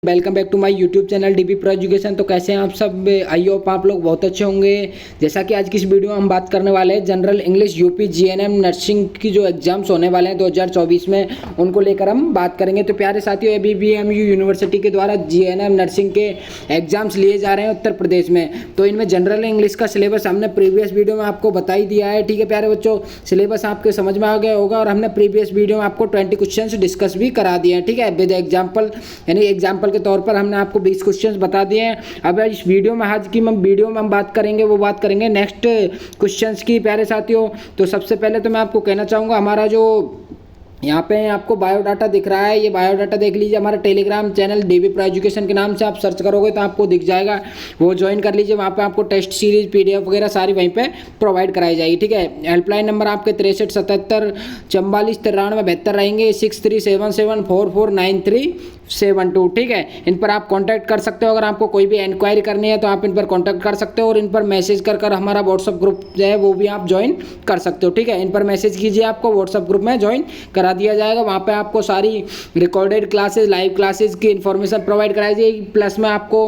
Welcome back to my YouTube channel DB pro education. तो कैसे हैं आप सब? आई होप आप लोग बहुत अच्छे होंगे। जैसा कि आज की इस वीडियो में हम बात करने वाले हैं general English UP GNM nursing की जो एग्जाम्स होने वाले हैं 2024 में, उनको लेकर हम बात करेंगे। तो प्यारे साथियों, अभी बीएमयू यूनिवर्सिटी के द्वारा जीएनएम नर्सिंग के एग्जाम्स लिए जा रहे हैं उत्तर प्रदेश में। तो इनमें जनरल इंग्लिश का सिलेबस हमने प्रीवियस वीडियो में आपको बता ही दिया है। ठीक है प्यारे बच्चों, सिलेबस आपके समझ में आ गया होगा और हमने प्रीवियस वीडियो में आपको 20 क्वेश्चन डिस्कस भी करा दिए हैं। ठीक है, विद एग्जाम्पल, यानी एग्जाम्पल के तौर पर हमने आपको 20 क्वेश्चंस बता दिए हैं। अब इस वीडियो में आज की वीडियो में हम बात करेंगे नेक्स्ट क्वेश्चंस की प्यारे साथियों। तो सबसे पहले तो मैं आपको कहना चाहूँगा, हमारा जो यहाँ पे आपको बायोडाटा दिख रहा है, ये बायोडाटा देख लीजिए। हमारा Telegram channel DB pro education के नाम से आप सर्च करोगे तो आपको दिख जाएगा, वो ज्वाइन कर लीजिए। वहाँ पे आपको टेस्ट सीरीज पीडीएफ वगैरह सारी वहीं पे प्रोवाइड कराई जाएगी। ठीक है, हेल्पलाइन नंबर आपके 63 77 44 93 72 रहेंगे, 6377449372। ठीक है, इन पर आप कॉन्टैक्ट कर सकते हो। अगर आपको कोई भी इंक्वायरी करनी है तो आप इन पर कॉन्टैक्ट कर सकते हो और इन पर मैसेज कर हमारा व्हाट्सअप ग्रुप जो है वो भी आप ज्वाइन कर सकते हो। ठीक है, इन पर मैसेज कीजिए, आपको व्हाट्सअप ग्रुप में ज्वाइन करा दिया जाएगा। वहाँ पे आपको सारी रिकॉर्डेड क्लासेस, लाइव क्लासेस की इन्फॉर्मेशन प्रोवाइड कराई जाएगी। प्लस में आपको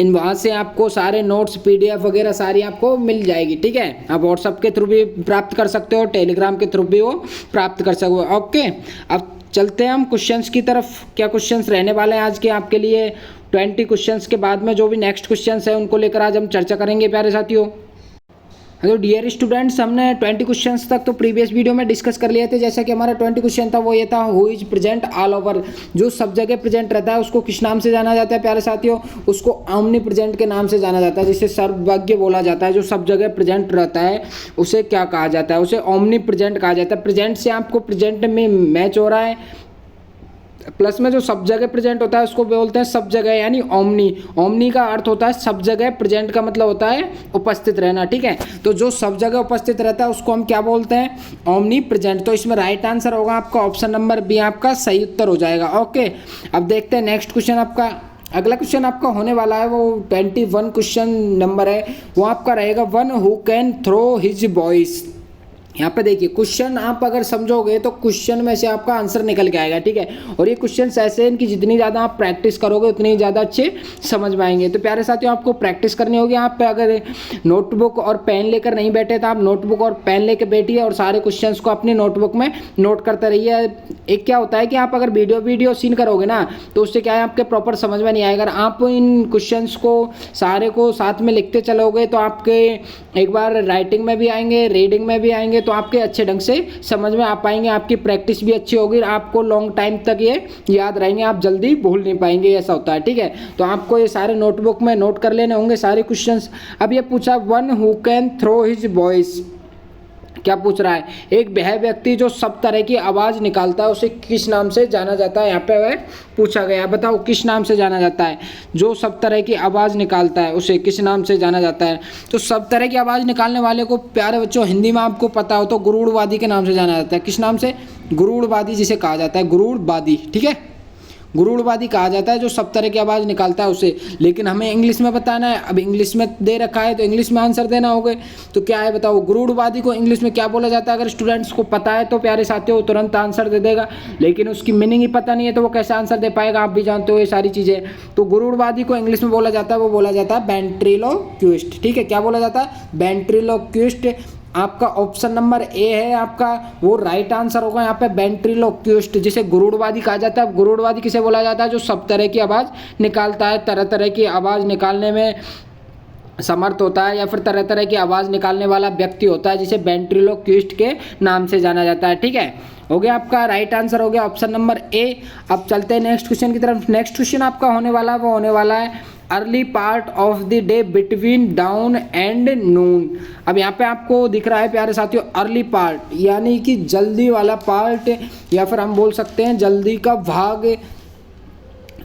वहाँ से आपको सारे नोट्स पीडीएफ वगैरह सारी आपको मिल जाएगी। ठीक है, आप व्हाट्सअप के थ्रू भी प्राप्त कर सकते हो, टेलीग्राम के थ्रू भी वो प्राप्त कर सकते हो। ओके, अब चलते हैं हम क्वेश्चंस की तरफ। क्या क्वेश्चंस रहने वाले हैं आज के आपके लिए? 20 क्वेश्चंस के बाद में जो भी नेक्स्ट क्वेश्चंस है उनको लेकर आज हम चर्चा करेंगे प्यारे साथियों। तो डियर स्टूडेंट्स, हमने 20 क्वेश्चंस तक तो प्रीवियस वीडियो में डिस्कस कर लिए थे। जैसा कि हमारा 20 क्वेश्चन था वो ये था, who is present all over. जो सब जगह प्रेजेंट रहता है उसको किस नाम से जाना जाता है प्यारे साथियों? उसको ओमनी प्रेजेंट के नाम से जाना जाता है, जिसे सर्वज्ञ बोला जाता है। जो सब जगह प्रेजेंट रहता है उसे क्या कहा जाता है? उसे ओमनी प्रेजेंट कहा जाता है। प्रेजेंट से आपको प्रेजेंट में मैच हो रहा है, प्लस में जो सब जगह प्रेजेंट होता है उसको बोलते हैं सब जगह, यानी ओमनी। ओमनी का अर्थ होता है सब जगह, प्रेजेंट का मतलब होता है उपस्थित रहना। ठीक है, तो जो सब जगह उपस्थित रहता है उसको हम क्या बोलते हैं? Omni present. तो इसमें राइट आंसर होगा आपका ऑप्शन नंबर बी, आपका सही उत्तर हो जाएगा। ओके, अब देखते हैं नेक्स्ट क्वेश्चन। आपका अगला क्वेश्चन आपका होने वाला है वो 21 क्वेश्चन नंबर है, वो आपका रहेगा, one who can throw his voice. यहाँ पे देखिए, क्वेश्चन आप अगर समझोगे तो क्वेश्चन में से आपका आंसर निकल के आएगा। ठीक है, और ये क्वेश्चन ऐसे हैं कि जितनी ज़्यादा आप प्रैक्टिस करोगे उतनी ज़्यादा अच्छे समझ में आएंगे। तो प्यारे साथियों, आपको प्रैक्टिस करनी होगी। आप पे अगर नोटबुक और पेन लेकर नहीं बैठे तो आप नोटबुक और पेन लेकर बैठिए और सारे क्वेश्चन को अपनी नोटबुक में नोट करते रहिए। एक क्या होता है कि आप अगर वीडियो सीन करोगे ना तो उससे क्या है, आपके प्रॉपर समझ में नहीं आएगा। अगर आप इन क्वेश्चन को सारे को साथ में लिखते चलोगे तो आपके एक बार राइटिंग में भी आएंगे, रीडिंग में भी आएंगे, तो आपके अच्छे ढंग से समझ में आ पाएंगे। आपकी प्रैक्टिस भी अच्छी होगी, आपको लॉन्ग टाइम तक ये याद रहेंगे, आप जल्दी भूल नहीं पाएंगे, ऐसा होता है। ठीक है, तो आपको ये सारे नोटबुक में नोट कर लेने होंगे सारे क्वेश्चंस। अब ये पूछा, one who can throw his voice. क्या पूछ रहा है? एक वह व्यक्ति जो सब तरह की आवाज़ निकालता है उसे किस नाम से जाना जाता है? यहाँ पे वह पूछा गया, बताओ किस नाम से जाना जाता है? जो सब तरह की आवाज़ निकालता है उसे किस नाम से जाना जाता है? तो सब तरह की आवाज़ निकालने वाले को प्यारे बच्चों हिंदी में आपको पता हो तो गुरूड़वादी के नाम से जाना जाता है। किस नाम से? गुरूड़वादी जिसे कहा जाता है, गुरूड़वादी। ठीक है, गुरूड़वादी कहा जाता है जो सब तरह की आवाज़ निकालता है उसे। लेकिन हमें इंग्लिश में बताना है, अब इंग्लिश में दे रखा है तो इंग्लिश में आंसर देना होगा। तो क्या है बताओ, गुरूड़वादी को इंग्लिश में क्या बोला जाता है? अगर स्टूडेंट्स को पता है तो प्यारे साथियों तुरंत आंसर दे देगा, लेकिन उसकी मीनिंग ही पता नहीं है तो वो कैसे आंसर दे पाएगा? आप भी जानते हो ये सारी चीज़ें। तो गुरूड़वादी को इंग्लिश में बोला जाता है, वो बोला जाता है वेंट्रिलोक्विस्ट। ठीक है, क्या बोला जाता है? वेंट्रिलोक्विस्ट। आपका ऑप्शन नंबर ए है आपका, वो राइट आंसर होगा यहाँ पे, वेंट्रिलोक्विस्ट, जिसे गुरूड़वादी कहा जाता है। गुरूड़वादी किसे बोला जाता है? जो सब तरह की आवाज़ निकालता है, तरह तरह की आवाज़ निकालने में समर्थ होता है, या फिर तरह तरह की आवाज़ निकालने वाला व्यक्ति होता है, जिसे वेंट्रिलोक्विस्ट के नाम से जाना जाता है। ठीक है, हो गया आपका राइट आंसर हो गया ऑप्शन नंबर ए। अब चलते हैं नेक्स्ट क्वेश्चन की तरफ। नेक्स्ट क्वेश्चन आपका होने वाला है वो होने वाला है, early part of the day between dawn and noon. अब यहाँ पे आपको दिख रहा है प्यारे साथियों, अर्ली पार्ट यानी कि जल्दी वाला पार्ट, या फिर हम बोल सकते हैं जल्दी का भाग।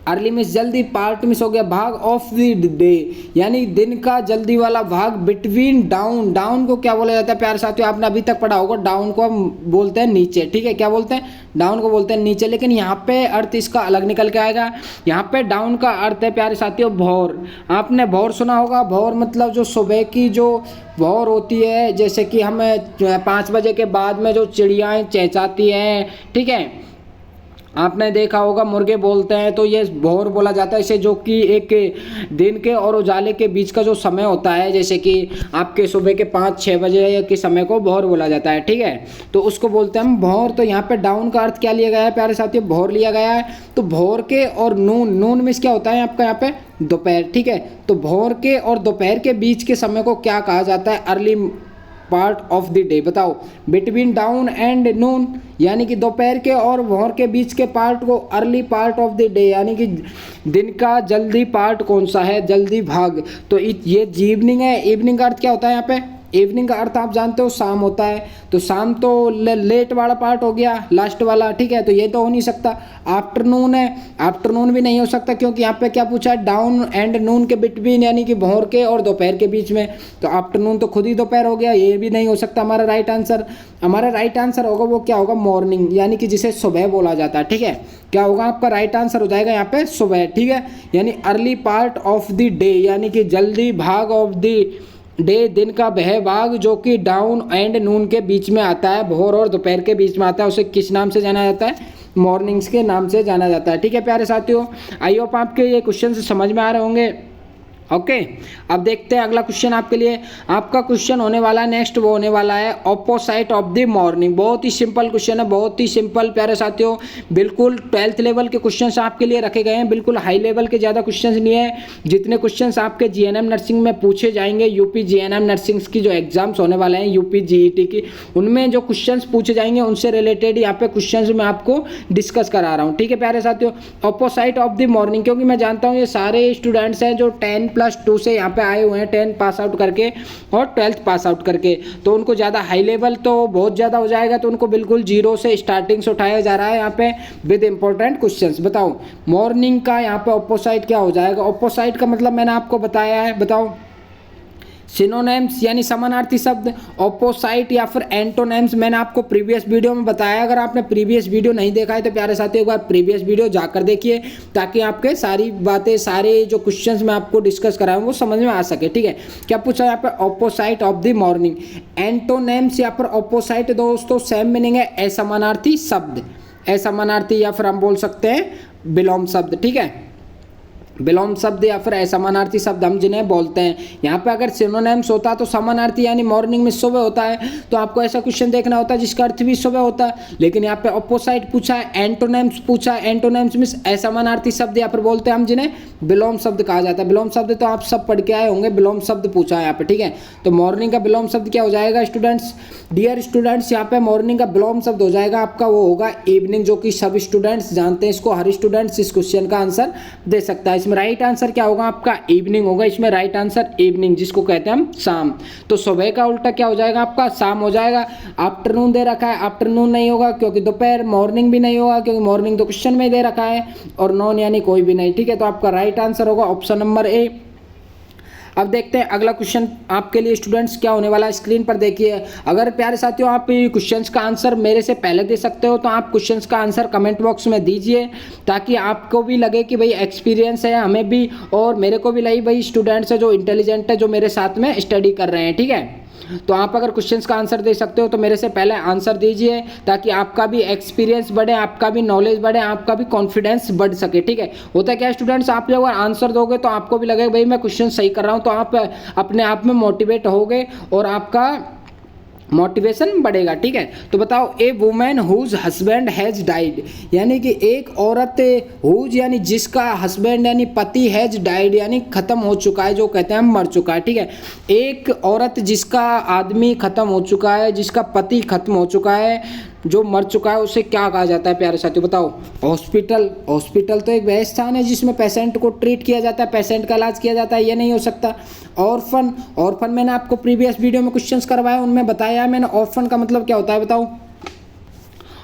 अर्ली मिस जल्दी, पार्ट मिस हो गया भाग, ऑफ द डे यानी दिन का जल्दी वाला भाग, बिटवीन डाउन। डाउन को क्या बोला जाता है प्यारे साथियों? आपने अभी तक पढ़ा होगा, डाउन को हम बोलते हैं नीचे। ठीक है, क्या बोलते हैं? डाउन को बोलते हैं नीचे, लेकिन यहाँ पे अर्थ इसका अलग निकल के आएगा। यहाँ पे डाउन का अर्थ है प्यारे साथियों भोर। आपने भोर सुना होगा, भोर मतलब जो सुबह की जो भोर होती है, जैसे कि हम 5 बजे के बाद में जो चिड़ियाएँ चहचहाती हैं, ठीक है, आपने देखा होगा मुर्गे बोलते हैं, तो ये भौर बोला जाता है इसे, जो कि एक दिन के और उजाले के बीच का जो समय होता है, जैसे कि आपके सुबह के 5-6 बजे के समय को भौर बोला जाता है, ठीक है। तो उसको बोलते हैं हम भौर। तो यहाँ पे डाउन का अर्थ क्या लिया गया है प्यारे साथियों, भौर लिया गया है। तो भौर के और नून, नून में क्या होता है आपका यहाँ पे दोपहर, ठीक है। तो भौर के और दोपहर के बीच के समय को क्या कहा जाता है, early part of the day. बताओ, बिटवीन डाउन एंड नून, यानी कि दोपहर के और भोर के बीच के पार्ट को early part of the day, यानी कि दिन का जल्दी पार्ट कौन सा है, जल्दी भाग। तो ये इवनिंग है। इवनिंग का अर्थ क्या होता है यहाँ पे, इवनिंग का अर्थ आप जानते हो शाम होता है। तो शाम तो लेट वाला पार्ट हो गया, लास्ट वाला, ठीक है। तो ये तो हो नहीं सकता। आफ्टरनून है, आफ्टरनून भी नहीं हो सकता, क्योंकि यहाँ पे क्या पूछा है, डाउन एंड नून के बिटवीन, यानी कि भोर के और दोपहर के बीच में। तो आफ्टरनून तो खुद ही दोपहर हो गया, ये भी नहीं हो सकता हमारा राइट आंसर। हमारा राइट आंसर होगा वो क्या होगा, मॉर्निंग, यानी कि जिसे सुबह बोला जाता है, ठीक है। क्या होगा आपका राइट आंसर हो जाएगा यहाँ पे सुबह, ठीक है। यानी early part of the day, यानी कि जल्दी भाग ऑफ द डे, दिन का वह भाग जो कि डाउन एंड नून के बीच में आता है, भोर और दोपहर के बीच में आता है, उसे किस नाम से जाना जाता है, मॉर्निंग्स के नाम से जाना जाता है, ठीक है प्यारे साथियों। आई होप आपके ये क्वेश्चन समझ में आ रहे होंगे। ओके, अब देखते हैं अगला क्वेश्चन आपके लिए। आपका क्वेश्चन होने वाला है नेक्स्ट, वो होने वाला है ऑपोसाइट ऑफ द मॉर्निंग। बहुत ही सिंपल क्वेश्चन है, बहुत ही सिंपल प्यारे साथियों। बिल्कुल 12th लेवल के क्वेश्चंस आपके लिए रखे गए हैं, बिल्कुल हाई लेवल के ज़्यादा क्वेश्चंस नहीं है। जितने क्वेश्चंस आपके जीएनएम नर्सिंग में पूछे जाएंगे, यूपी जीएनएम नर्सिंग की जो एग्जाम्स होने वाले हैं यूपी जीईटी की, उनमें जो क्वेश्चन पूछे जाएंगे उनसे रिलेटेड यहाँ पे क्वेश्चन मैं आपको डिस्कस करा रहा हूँ, ठीक है प्यारे साथियों। ऑपोसाइट ऑफ द मॉर्निंग, क्योंकि मैं जानता हूँ ये सारे स्टूडेंट्स हैं जो 10+2 से यहाँ पे आए हुए हैं, 10 पास आउट करके और 12th पास आउट करके, तो उनको ज़्यादा हाई लेवल तो बहुत ज़्यादा हो जाएगा, तो उनको बिल्कुल जीरो से स्टार्टिंग से उठाया जा रहा है यहाँ पे विद इंपॉर्टेंट क्वेश्चंस। बताओ मॉर्निंग का यहाँ पे ऑपोसाइट क्या हो जाएगा। ऑपोसाइट का मतलब मैंने आपको बताया है, बताओ सिनोनिम्स यानी समानार्थी शब्द, ऑपोसाइट या फिर एंटोनिम्स मैंने आपको प्रीवियस वीडियो में बताया। अगर आपने प्रीवियस वीडियो नहीं देखा है तो प्यारे साथियों एक बार प्रीवियस वीडियो जाकर देखिए, ताकि आपके सारी बातें, सारे जो क्वेश्चंस मैं आपको डिस्कस कराऊँ वो समझ में आ सके, ठीक है। क्या पूछा यहाँ पे, ऑपोसाइट ऑफ द मॉर्निंग। एंटोनिम्स या फिर ऑपोसाइट दोस्तों सेम मीनिंग है, असमानार्थी शब्द, असमानार्थी या फिर हम बोल सकते हैं विलोम शब्द, ठीक है। विलोम शब्द या फिर असमानार्थी शब्द हम जिन्हें बोलते हैं। यहाँ पे अगर सिनोनिम्स होता तो समानार्थी यानी मॉर्निंग में सुबह होता है, तो आपको ऐसा क्वेश्चन देखना होता है जिसका अर्थ भी सुबह होता है। लेकिन यहाँ पे ऑपोसाइट पूछा है, एंटोनिम्स पूछा है। एंटोनिम्स मींस असमानार्थी शब्द या फिर बोलते हैं हम जिन्हें विलोम शब्द कहा जाता है। विलोम शब्द तो आप सब पढ़ के आए होंगे, विलोम शब्द पूछा है यहाँ पे, ठीक है। तो मॉर्निंग का विलोम शब्द क्या हो जाएगा स्टूडेंट्स, डियर स्टूडेंट्स, यहाँ पे मॉर्निंग का विलोम शब्द हो जाएगा आपका, वो होगा इवनिंग, जो कि सब स्टूडेंट्स जानते हैं इसको। हर स्टूडेंट्स इस क्वेश्चन का आंसर दे सकता है। इसमें राइट आंसर क्या होगा आपका, इवनिंग होगा। इसमें राइट आंसर इवनिंग, जिसको कहते हैं हम शाम। तो सुबह का उल्टा क्या हो जाएगा आपका, शाम हो जाएगा। आफ्टरनून दे रखा है, आफ्टरनून नहीं होगा क्योंकि दोपहर। मॉर्निंग भी नहीं होगा क्योंकि मॉर्निंग तो क्वेश्चन में दे रखा है। और नॉन यानी कोई भी नहीं, ठीक है। तो आपका राइट आंसर होगा ऑप्शन नंबर ए। अब देखते हैं अगला क्वेश्चन आपके लिए स्टूडेंट्स क्या होने वाला है, स्क्रीन पर देखिए। अगर प्यारे साथियों आप क्वेश्चंस का आंसर मेरे से पहले दे सकते हो तो आप क्वेश्चंस का आंसर कमेंट बॉक्स में दीजिए, ताकि आपको भी लगे कि भाई एक्सपीरियंस है हमें भी, और मेरे को भी लगे भाई स्टूडेंट्स है जो इंटेलिजेंट है, जो मेरे साथ में स्टडी कर रहे हैं, ठीक है। तो आप अगर क्वेश्चंस का आंसर दे सकते हो तो मेरे से पहले आंसर दीजिए, ताकि आपका भी एक्सपीरियंस बढ़े, आपका भी नॉलेज बढ़े, आपका भी कॉन्फिडेंस बढ़ सके, ठीक है। होता क्या स्टूडेंट्स, आप जब आंसर दोगे तो आपको भी लगेगा भाई मैं क्वेश्चन सही कर रहा हूँ, तो आप अपने आप में मोटिवेट होगे और आपका मोटिवेशन बढ़ेगा, ठीक है। तो बताओ, a women whose husband has died, यानी कि एक औरत, हुज यानी जिसका, हस्बैंड यानी पति, हैज डाइड यानी खत्म हो चुका है, जो कहते हैं मर चुका है, ठीक है। एक औरत जिसका आदमी खत्म हो चुका है, जिसका पति खत्म हो चुका है, जो मर चुका है, उसे क्या कहा जाता है प्यारे साथियों, बताओ। हॉस्पिटल, हॉस्पिटल तो एक वह स्थान है जिसमें पेशेंट को ट्रीट किया जाता है, पेशेंट का इलाज किया जाता है, ये नहीं हो सकता। ऑर्फन, ऑर्फन मैंने आपको प्रीवियस वीडियो में क्वेश्चंस करवाया, उनमें बताया मैंने ऑर्फन का मतलब क्या होता है, बताओ।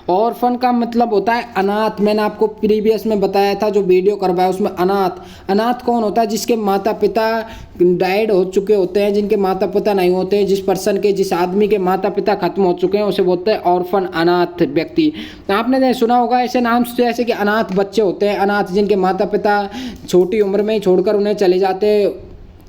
ऑर्फन का मतलब होता है अनाथ। मैंने आपको प्रीवियस में बताया था, जो वीडियो करवाया उसमें अनाथ। अनाथ कौन होता है, जिसके माता पिता डाइड हो चुके होते हैं, जिनके माता पिता नहीं होते हैं, जिस पर्सन के, जिस आदमी के माता पिता खत्म हो चुके हैं, उसे बोलते हैं ऑर्फन, अनाथ व्यक्ति। तो आपने सुना होगा ऐसे नाम, जैसे कि अनाथ बच्चे होते हैं, अनाथ जिनके माता पिता छोटी उम्र में ही छोड़कर उन्हें चले जाते हैं,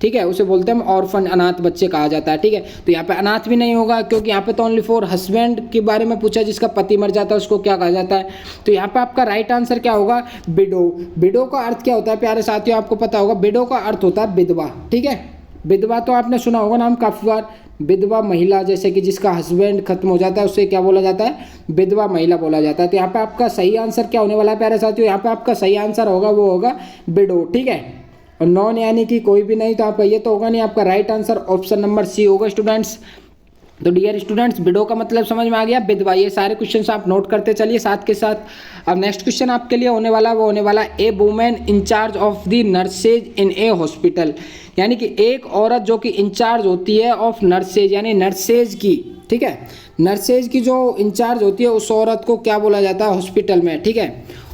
ठीक है, उसे बोलते हैं हम ऑर्फन, अनाथ बच्चे कहा जाता है। ठीक है, तो यहाँ पे अनाथ भी नहीं होगा क्योंकि यहाँ पे तो ओनली फॉर हस्बैंड के बारे में पूछा, जिसका पति मर जाता है उसको क्या कहा जाता है। तो यहाँ पे आपका राइट आंसर क्या होगा, विडो। विडो का अर्थ क्या होता है प्यारे साथियों, आपको पता होगा, विडो का अर्थ होता है विधवा। ठीक है, विधवा तो आपने सुना होगा नाम काफी बार, विधवा महिला, जैसे कि जिसका हस्बैंड खत्म हो जाता है उससे क्या बोला जाता है, विधवा महिला बोला जाता है। तो यहाँ पे आपका सही आंसर क्या होने वाला है प्यारे साथियों, यहाँ पे आपका सही आंसर होगा वो होगा विडो। ठीक है, और नॉन यानी कि कोई भी नहीं, तो आपका ये तो होगा नहीं, आपका right answer option number C होगा स्टूडेंट्स। तो डियर स्टूडेंट्स, विडो का मतलब समझ में आ गया, विधवा। ये सारे क्वेश्चंस आप नोट करते चलिए साथ के साथ। अब नेक्स्ट क्वेश्चन आपके लिए होने वाला, वो होने वाला a women in charge of the nurses in a hospital, यानी कि एक औरत जो कि इंचार्ज होती है ऑफ नर्सेज, यानी नर्सेज की। ठीक है, नर्सेज की जो इंचार्ज होती है उस औरत को क्या बोला जाता है हॉस्पिटल में। ठीक है,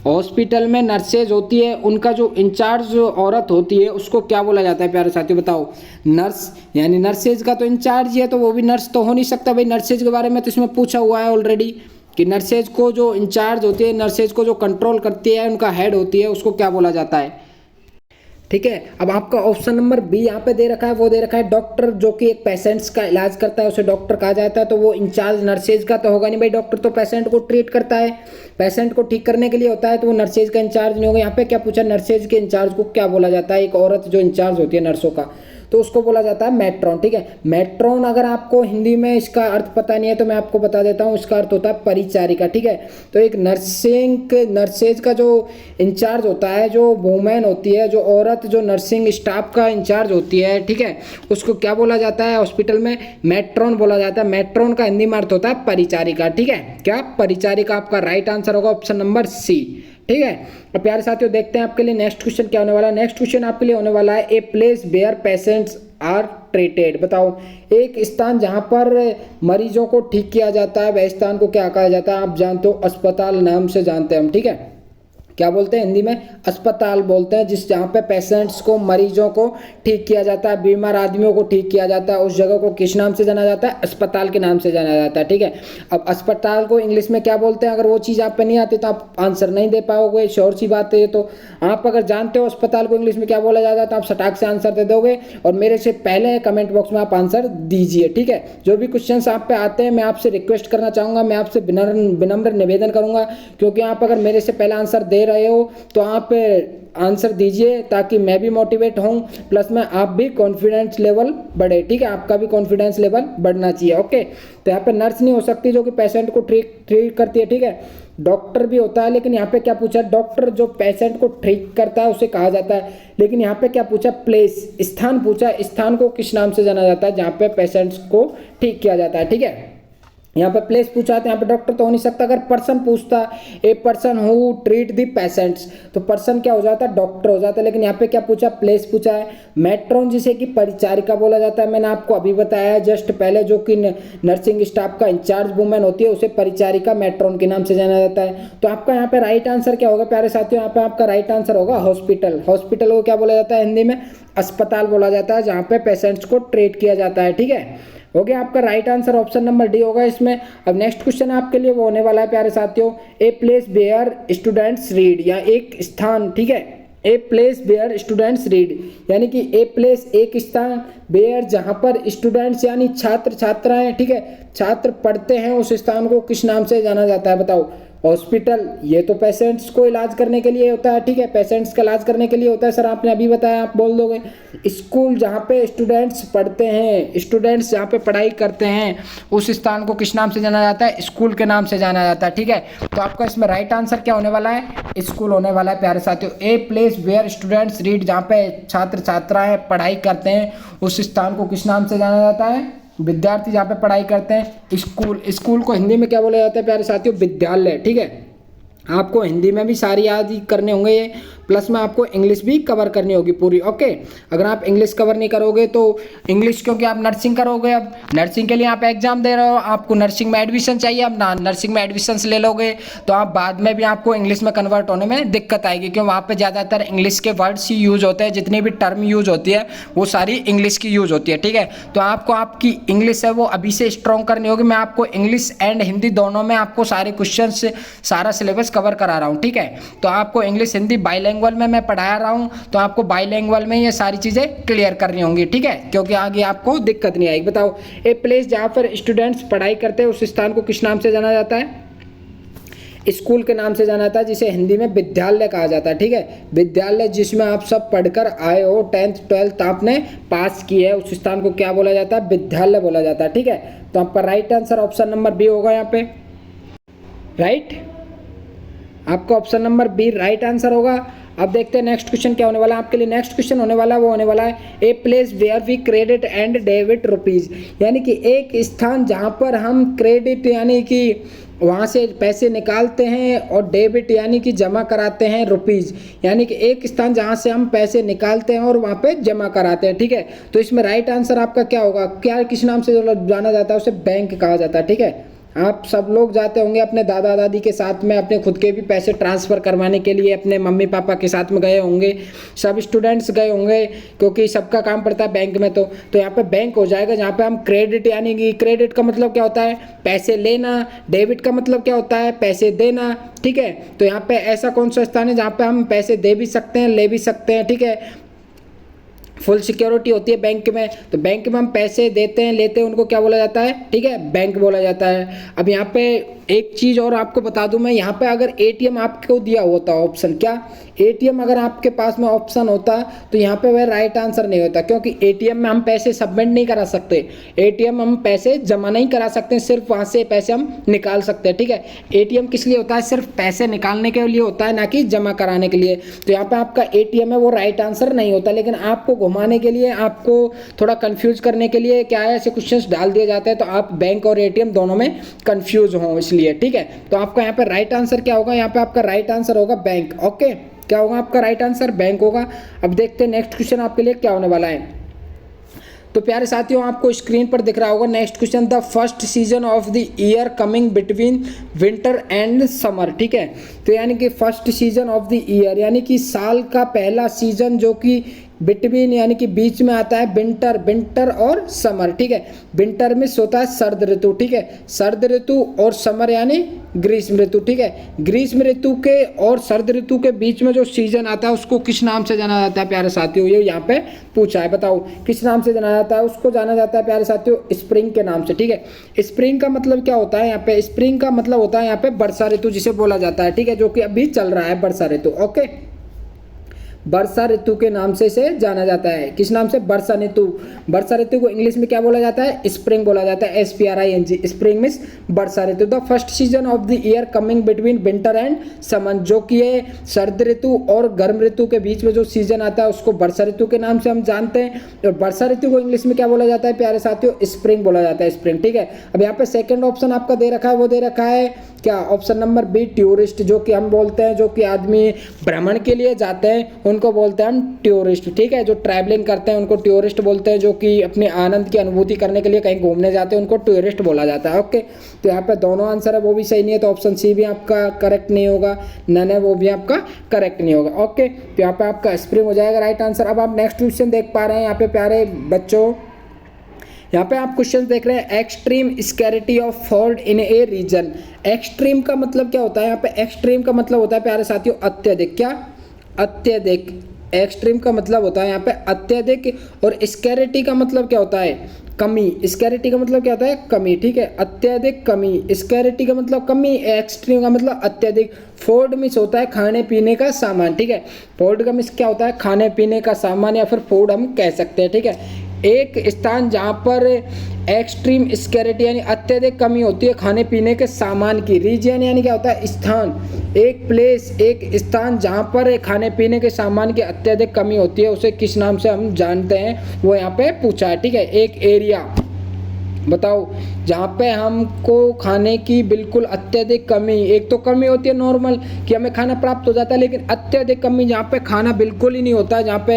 हॉस्पिटल में नर्सेज होती है, उनका जो इंचार्ज जो औरत होती है उसको क्या बोला जाता है प्यारे साथियों, बताओ। नर्स, यानी नर्सेज का तो इंचार्ज ही है, तो वो भी नर्स तो हो नहीं सकता भाई। नर्सेज के बारे में तो इसमें पूछा हुआ है ऑलरेडी कि नर्सेज को जो इंचार्ज होती है, नर्सेज को जो कंट्रोल करती है, उनका हेड होती है, उसको क्या बोला जाता है। ठीक है, अब आपका ऑप्शन नंबर बी यहाँ पे दे रखा है, वो दे रखा है डॉक्टर, जो कि एक पेशेंट्स का इलाज करता है उसे डॉक्टर कहा जाता है। तो वो इंचार्ज नर्सेज का तो होगा नहीं भाई, डॉक्टर तो पेशेंट को ट्रीट करता है, पेशेंट को ठीक करने के लिए होता है, तो वो नर्सेज का इंचार्ज नहीं होगा। यहाँ पे क्या पूछा, नर्सेज के इंचार्ज को क्या बोला जाता है, एक औरत जो इंचार्ज होती है नर्सों का, तो उसको बोला जाता है मैट्रॉन। ठीक है, मैट्रॉन अगर आपको हिंदी में इसका अर्थ पता नहीं है तो मैं आपको बता देता हूँ, इसका अर्थ होता है परिचारिका। ठीक है, तो एक नर्सेज का जो इंचार्ज होता है, जो वुमेन होती है, जो औरत जो नर्सिंग स्टाफ का इंचार्ज होती है, ठीक है, उसको क्या बोला जाता है हॉस्पिटल में, मैट्रॉन बोला जाता है। मैट्रॉन का हिंदी में अर्थ होता है परिचारिका। ठीक है, क्या परिचारिका आपका राइट आंसर होगा ऑप्शन नंबर सी। ठीक है, अब प्यारे साथियों देखते हैं आपके लिए नेक्स्ट क्वेश्चन क्या होने वाला है। नेक्स्ट क्वेश्चन आपके लिए होने वाला है a place where patients are treated. बताओ, एक स्थान जहां पर मरीजों को ठीक किया जाता है, वह स्थान को क्या कहा जाता है। आप जानते हो, अस्पताल नाम से जानते हैं हम। ठीक है, क्या बोलते हैं हिंदी में, अस्पताल बोलते हैं, जिस जहाँ पे पेशेंट्स को, मरीजों को ठीक किया जाता है, बीमार आदमियों को ठीक किया जाता है, उस जगह को किस नाम से जाना जाता है, अस्पताल के नाम से जाना जाता है। ठीक है, अब अस्पताल को इंग्लिश में क्या बोलते हैं, अगर वो चीज़ आप पे नहीं आती तो आप आंसर नहीं दे पाओगे, श्योर सी बात है ये तो। आप अगर जानते हो अस्पताल को इंग्लिश में क्या बोला जाता है तो आप सटाक से आंसर दे दोगे, और मेरे से पहले कमेंट बॉक्स में आप आंसर दीजिए। ठीक है, जो भी क्वेश्चन आप पे आते हैं मैं आपसे रिक्वेस्ट करना चाहूँगा, मैं आपसे विनम्र निवेदन करूँगा, क्योंकि आप अगर मेरे से पहले आंसर दे रहे हो तो आप आंसर दीजिए ताकि मैं भी मोटिवेट हूँ, प्लस में आप भी कॉन्फिडेंस लेवल बढ़े। ठीक है, आपका भी कॉन्फिडेंस लेवल बढ़ना चाहिए। ओके, तो यहाँ पे नर्स नहीं हो सकती जो कि पेशेंट को ट्रीट करती है। ठीक है, डॉक्टर भी होता है, लेकिन यहाँ पे क्या पूछा, डॉक्टर जो पेशेंट को ठीक करता है उसे कहा जाता है। लेकिन यहाँ पे क्या पूछा, प्लेस, स्थान पूछा, स्थान को किस नाम से जाना जाता है जहाँ पे पेशेंट्स को ठीक किया जाता है। ठीक है, यहाँ पे प्लेस पूछा था, यहाँ पे डॉक्टर तो हो नहीं सकता। अगर पर्सन पूछता, ए person who treat the patients, तो पर्सन क्या हो जाता, डॉक्टर हो जाता। लेकिन यहाँ पे क्या पूछा, प्लेस पूछा है। मैट्रॉन जिसे कि परिचारिका बोला जाता है, मैंने आपको अभी बताया जस्ट पहले, जो कि नर्सिंग स्टाफ का इंचार्ज वुमेन होती है उसे परिचारिका, मैट्रॉन के नाम से जाना जाता है। तो आपका यहाँ पे राइट आंसर क्या होगा प्यारे साथियों, यहाँ पे आपका राइट आंसर होगा हॉस्पिटल। हॉस्पिटल को क्या बोला जाता है हिंदी में, अस्पताल बोला जाता है, जहाँ पे पेशेंट्स को ट्रीट किया जाता है। ठीक है, हो गया, आपका right answer option number D होगा इसमें। अब नेक्स्ट क्वेश्चन आपके लिए वो होने वाला है प्यारे साथियों, a place where students read, या एक स्थान। ठीक है, a place where students read, यानी कि ए प्लेस एक स्थान, वेयर जहां पर स्टूडेंट्स यानी छात्र छात्राएं, ठीक है, छात्र पढ़ते हैं, उस स्थान को किस नाम से जाना जाता है। बताओ, हॉस्पिटल, ये तो पेशेंट्स को इलाज करने के लिए होता है। ठीक है, पेशेंट्स का इलाज करने के लिए होता है, सर आपने अभी बताया, आप बोल दोगे। स्कूल, जहाँ पे स्टूडेंट्स पढ़ते हैं, स्टूडेंट्स जहाँ पे पढ़ाई करते हैं, उस स्थान को किस नाम से जाना जाता है, स्कूल के नाम से जाना जाता है। ठीक है, तो आपका इसमें राइट आंसर क्या होने वाला है, स्कूल होने वाला है प्यारे साथियों। A place where students read, जहाँ पे छात्र छात्राएं पढ़ाई करते हैं, उस स्थान को किस नाम से जाना जाता है, विद्यार्थी जहाँ पे पढ़ाई करते हैं, स्कूल। स्कूल को हिंदी में क्या बोला जाता है प्यारे साथियों, विद्यालय। ठीक है, आपको हिंदी में भी सारी याद करने होंगे ये, प्लस में आपको इंग्लिश भी कवर करनी होगी पूरी। ओके, अगर आप इंग्लिश कवर नहीं करोगे तो इंग्लिश, क्योंकि आप नर्सिंग करोगे, अब नर्सिंग के लिए आप एग्जाम दे रहे हो, आपको नर्सिंग में एडमिशन चाहिए, अब नर्सिंग में एडमिशन ले लोगे तो आप बाद में भी आपको इंग्लिश में कन्वर्ट होने में दिक्कत आएगी, क्योंकि वहाँ पर ज़्यादातर इंग्लिश के वर्ड्स ही यूज होते हैं, जितनी भी टर्म यूज होती है वो सारी इंग्लिश की यूज होती है। ठीक है, तो आपको आपकी इंग्लिश है वो अभी से स्ट्रॉन्ग करनी होगी। मैं आपको इंग्लिश एंड हिंदी दोनों में आपको सारे क्वेश्चन, सारा सिलेबस कवर करा रहा हूँ। ठीक है, तो आपको इंग्लिश हिंदी बाईलैंग्वेज बाईलैंग्वेज में मैं पढ़ा रहा हूँ तो आपको बाईलैंग्वेज में ये सारी चीज़ें क्लियर करनी होंगी, ठीक है, क्योंकि आगे आपको दिक्कत नहीं आएगी। बताओ, ए प्लेस जहाँ पर स्टूडेंट्स पढ़ाई करते हैं उस स्थान को किस नाम से जाना जाता है? स्कूल के नाम से जाना जाता है, जिसे हिंदी में विद्यालय कहा जाता है, ठीक है। विद्यालय जिसमें आप सब पढ़कर आए हो, 10th 12th आपने पास किए है, उस स्थान को क्या बोला जाता है? विद्यालय बोला जाता है, ठीक है। तो आपका right answer option number B होगा यहाँ पे, राइट। आपका option number B right answer होगा। अब देखते हैं नेक्स्ट क्वेश्चन क्या होने वाला है आपके लिए। नेक्स्ट क्वेश्चन होने वाला है, वो होने वाला है a place where we credit and debit rupees, यानी कि एक स्थान जहां पर हम क्रेडिट यानी कि वहाँ से पैसे निकालते हैं और डेबिट यानी कि जमा कराते हैं रुपीज़, यानी कि एक स्थान जहाँ से हम पैसे निकालते हैं और वहाँ पे जमा कराते हैं, ठीक है। तो इसमें राइट आंसर आपका क्या होगा? क्या किस नाम से जाना जाता है? उसे बैंक कहा जाता है, ठीक है। आप सब लोग जाते होंगे अपने दादा दादी के साथ में, अपने खुद के भी पैसे ट्रांसफ़र करवाने के लिए अपने मम्मी पापा के साथ में गए होंगे, सब स्टूडेंट्स गए होंगे, क्योंकि सबका काम पड़ता है बैंक में। तो यहाँ पे बैंक हो जाएगा जहाँ पे हम क्रेडिट, यानी कि क्रेडिट का मतलब क्या होता है? पैसे लेना। डेबिट का मतलब क्या होता है? पैसे देना, ठीक है। तो यहाँ पे ऐसा कौन सा स्थान है जहाँ पे हम पैसे दे भी सकते हैं, ले भी सकते हैं, ठीक है। फुल सिक्योरिटी होती है बैंक में, तो बैंक में हम पैसे देते हैं, लेते हैं, उनको क्या बोला जाता है? ठीक है, बैंक बोला जाता है। अब यहाँ पे एक चीज़ और आपको बता दूं मैं, यहाँ पे अगर एटीएम आपको दिया होता ऑप्शन, क्या एटीएम अगर आपके पास में ऑप्शन होता तो यहाँ पे वह राइट आंसर नहीं होता, क्योंकि एटीएम में हम पैसे सबमिट नहीं करा सकते, एटीएम हम पैसे जमा नहीं करा सकते, सिर्फ वहाँ से पैसे हम निकाल सकते हैं, ठीक है। एटीएम किस लिए होता है? सिर्फ पैसे निकालने के लिए होता है, ना कि जमा कराने के लिए। तो यहाँ पे आपका एटीएम है वो राइट आंसर नहीं होता, लेकिन आपको घुमाने के लिए, आपको थोड़ा कंफ्यूज करने के लिए क्या है, ऐसे क्वेश्चंस डाल दिए जाते हैं तो आप बैंक और एटीएम दोनों में कंफ्यूज हो, इसलिए, ठीक है। तो आपका यहाँ पे राइट आंसर क्या होगा? यहाँ पे आपका राइट आंसर होगा बैंक, ओके। क्या होगा आपका राइट आंसर? बैंक होगा। अब देखते हैं नेक्स्ट क्वेश्चन आपके लिए क्या होने वाला है। तो प्यारे साथियों, आपको स्क्रीन पर दिख रहा होगा next question, the first season of the year coming between winter and summer, ठीक है। तो यानी कि first season of the year, यानी कि साल का पहला सीजन जो कि बिटवीन यानी कि बीच में आता है विंटर और समर, ठीक है। विंटर में होता है सर्द ऋतु, ठीक है, सर्द ऋतु, और समर यानी ग्रीष्म ऋतु, ठीक है। ग्रीष्म ऋतु के और सर्द ऋतु के बीच में जो सीजन आता है उसको किस नाम से जाना जाता है प्यारे साथियों? ये यहाँ पे पूछा है, बताओ किस नाम से जाना जाता है? उसको जाना जाता है प्यारे साथियों स्प्रिंग के नाम से, ठीक है। स्प्रिंग का मतलब क्या होता है? यहाँ पे स्प्रिंग का मतलब होता है यहाँ पे वर्षा ऋतु जिसे बोला जाता है, ठीक है, जो कि अभी चल रहा है वर्षा ऋतु, ओके। वर्षा ऋतु के नाम से इसे जाना जाता है, किस नाम से? वर्षा ऋतु। वर्षा ऋतु को इंग्लिश में क्या बोला जाता है? स्प्रिंग बोला जाता है, SPRING, spring means Varsha Ritu. The first season of the year coming between winter and summer, जो कि ये सर्द ऋतु और गर्म ऋतु के बीच में जो सीजन आता है उसको वर्षा ऋतु के नाम से हम जानते हैं। और वर्षा ऋतु को इंग्लिश में क्या बोला जाता है प्यारे साथियों? स्प्रिंग बोला जाता है, स्प्रिंग, ठीक है। अब यहाँ पे सेकेंड ऑप्शन आपका दे रखा है, वो दे रखा है क्या? ऑप्शन नंबर बी टूरिस्ट, जो कि हम बोलते हैं, जो कि आदमी भ्रमण के लिए जाते हैं उनको बोलते हैं हम टूरिस्ट, ठीक है। जो ट्रैवलिंग करते हैं उनको टूरिस्ट बोलते हैं, जो कि अपने आनंद की अनुभूति करने के लिए कहीं घूमने जाते हैं उनको टूरिस्ट बोला जाता है, ओके। तो यहाँ पे दोनों आंसर है वो भी सही नहीं है, तो ऑप्शन सी भी आपका करेक्ट नहीं होगा, नन है वो भी आपका करेक्ट नहीं होगा, ओके। तो यहाँ पे आपका स्प्रिंग हो जाएगा राइट आंसर। अब आप नेक्स्ट क्वेश्चन देख पा रहे हैं यहाँ पे प्यारे बच्चों, यहाँ पे आप क्वेश्चन देख रहे हैं extreme scarcity of fault in a region. Extreme का मतलब क्या होता है? यहाँ पे एक्सट्रीम का मतलब होता है प्यारे साथियों अत्यधिक, क्या? अत्यधिक। एक्सट्रीम का मतलब होता है यहाँ पे अत्यधिक, और स्कैरिटी का मतलब क्या होता है? कमी। स्कैरिटी का मतलब क्या होता है? कमी, ठीक है, अत्यधिक कमी। स्कैरिटी का मतलब कमी, एक्सट्रीम का मतलब अत्यधिक। फूड मिस होता है खाने पीने का सामान, ठीक है। फूड का मिस क्या होता है? खाने पीने का सामान या फिर फूड हम कह सकते हैं, ठीक है। एक स्थान जहाँ पर एक्सट्रीम स्कैरिटी यानी अत्यधिक कमी होती है खाने पीने के सामान की। रीजन यानी क्या होता है? स्थान। एक प्लेस, एक स्थान जहाँ पर खाने पीने के सामान की अत्यधिक कमी होती है उसे किस नाम से हम जानते हैं, वो यहाँ पे पूछा है, ठीक है। एक एरिया बताओ जहाँ पे हमको खाने की बिल्कुल अत्यधिक कमी, एक तो कमी होती है नॉर्मल कि हमें खाना प्राप्त हो जाता है, लेकिन अत्यधिक कमी जहाँ पे खाना बिल्कुल ही नहीं होता है, जहाँ पे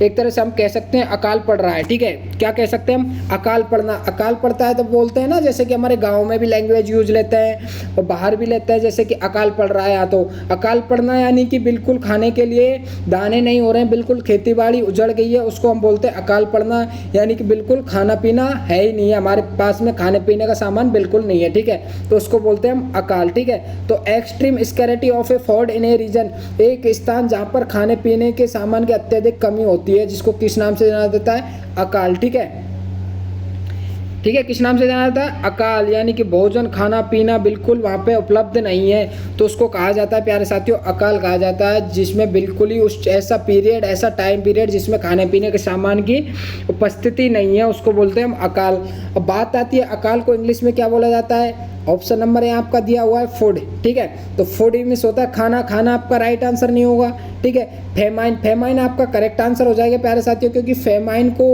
एक तरह से हम कह सकते हैं अकाल पड़ रहा है, ठीक है। क्या कह सकते हैं हम? अकाल पड़ना। अकाल पड़ता है तो बोलते हैं ना, जैसे कि हमारे गाँव में भी लैंग्वेज यूज लेते हैं और बाहर भी लेते हैं, जैसे कि अकाल पड़ रहा है यहाँ, तो अकाल पड़ना यानी कि बिल्कुल खाने के लिए दाने नहीं हो रहे हैं, बिल्कुल खेती बाड़ी उजड़ गई है, उसको हम बोलते हैं अकाल पड़ना। यानी कि बिल्कुल खाना पीना है ही नहीं है, हमारे पास में खाने पीने का सामान बिल्कुल नहीं है, ठीक है, तो उसको बोलते हैं हम अकाल, ठीक है। तो extreme scarcity of a food in a region, एक स्थान जहाँ पर खाने पीने के सामान की अत्यधिक कमी होती है, जिसको किस नाम से जाना जाता है? अकाल, ठीक है, ठीक है, किस नाम से जाना जाता है? अकाल। यानी कि भोजन खाना पीना बिल्कुल वहाँ पे उपलब्ध नहीं है, तो उसको कहा जाता है प्यारे साथियों अकाल कहा जाता है, जिसमें बिल्कुल ही उस ऐसा पीरियड, ऐसा टाइम पीरियड जिसमें खाने पीने के सामान की उपस्थिति नहीं है, उसको बोलते हैं हम अकाल। अब बात आती है अकाल को इंग्लिश में क्या बोला जाता है? ऑप्शन नंबर है आपका दिया हुआ है फूड, ठीक है, तो फूड मीन्स होता है खाना, खाना आपका राइट आंसर नहीं होगा, ठीक है। फेमाइन, फेमाइन आपका करेक्ट आंसर हो जाएगा प्यारे साथियों, क्योंकि फेमाइन को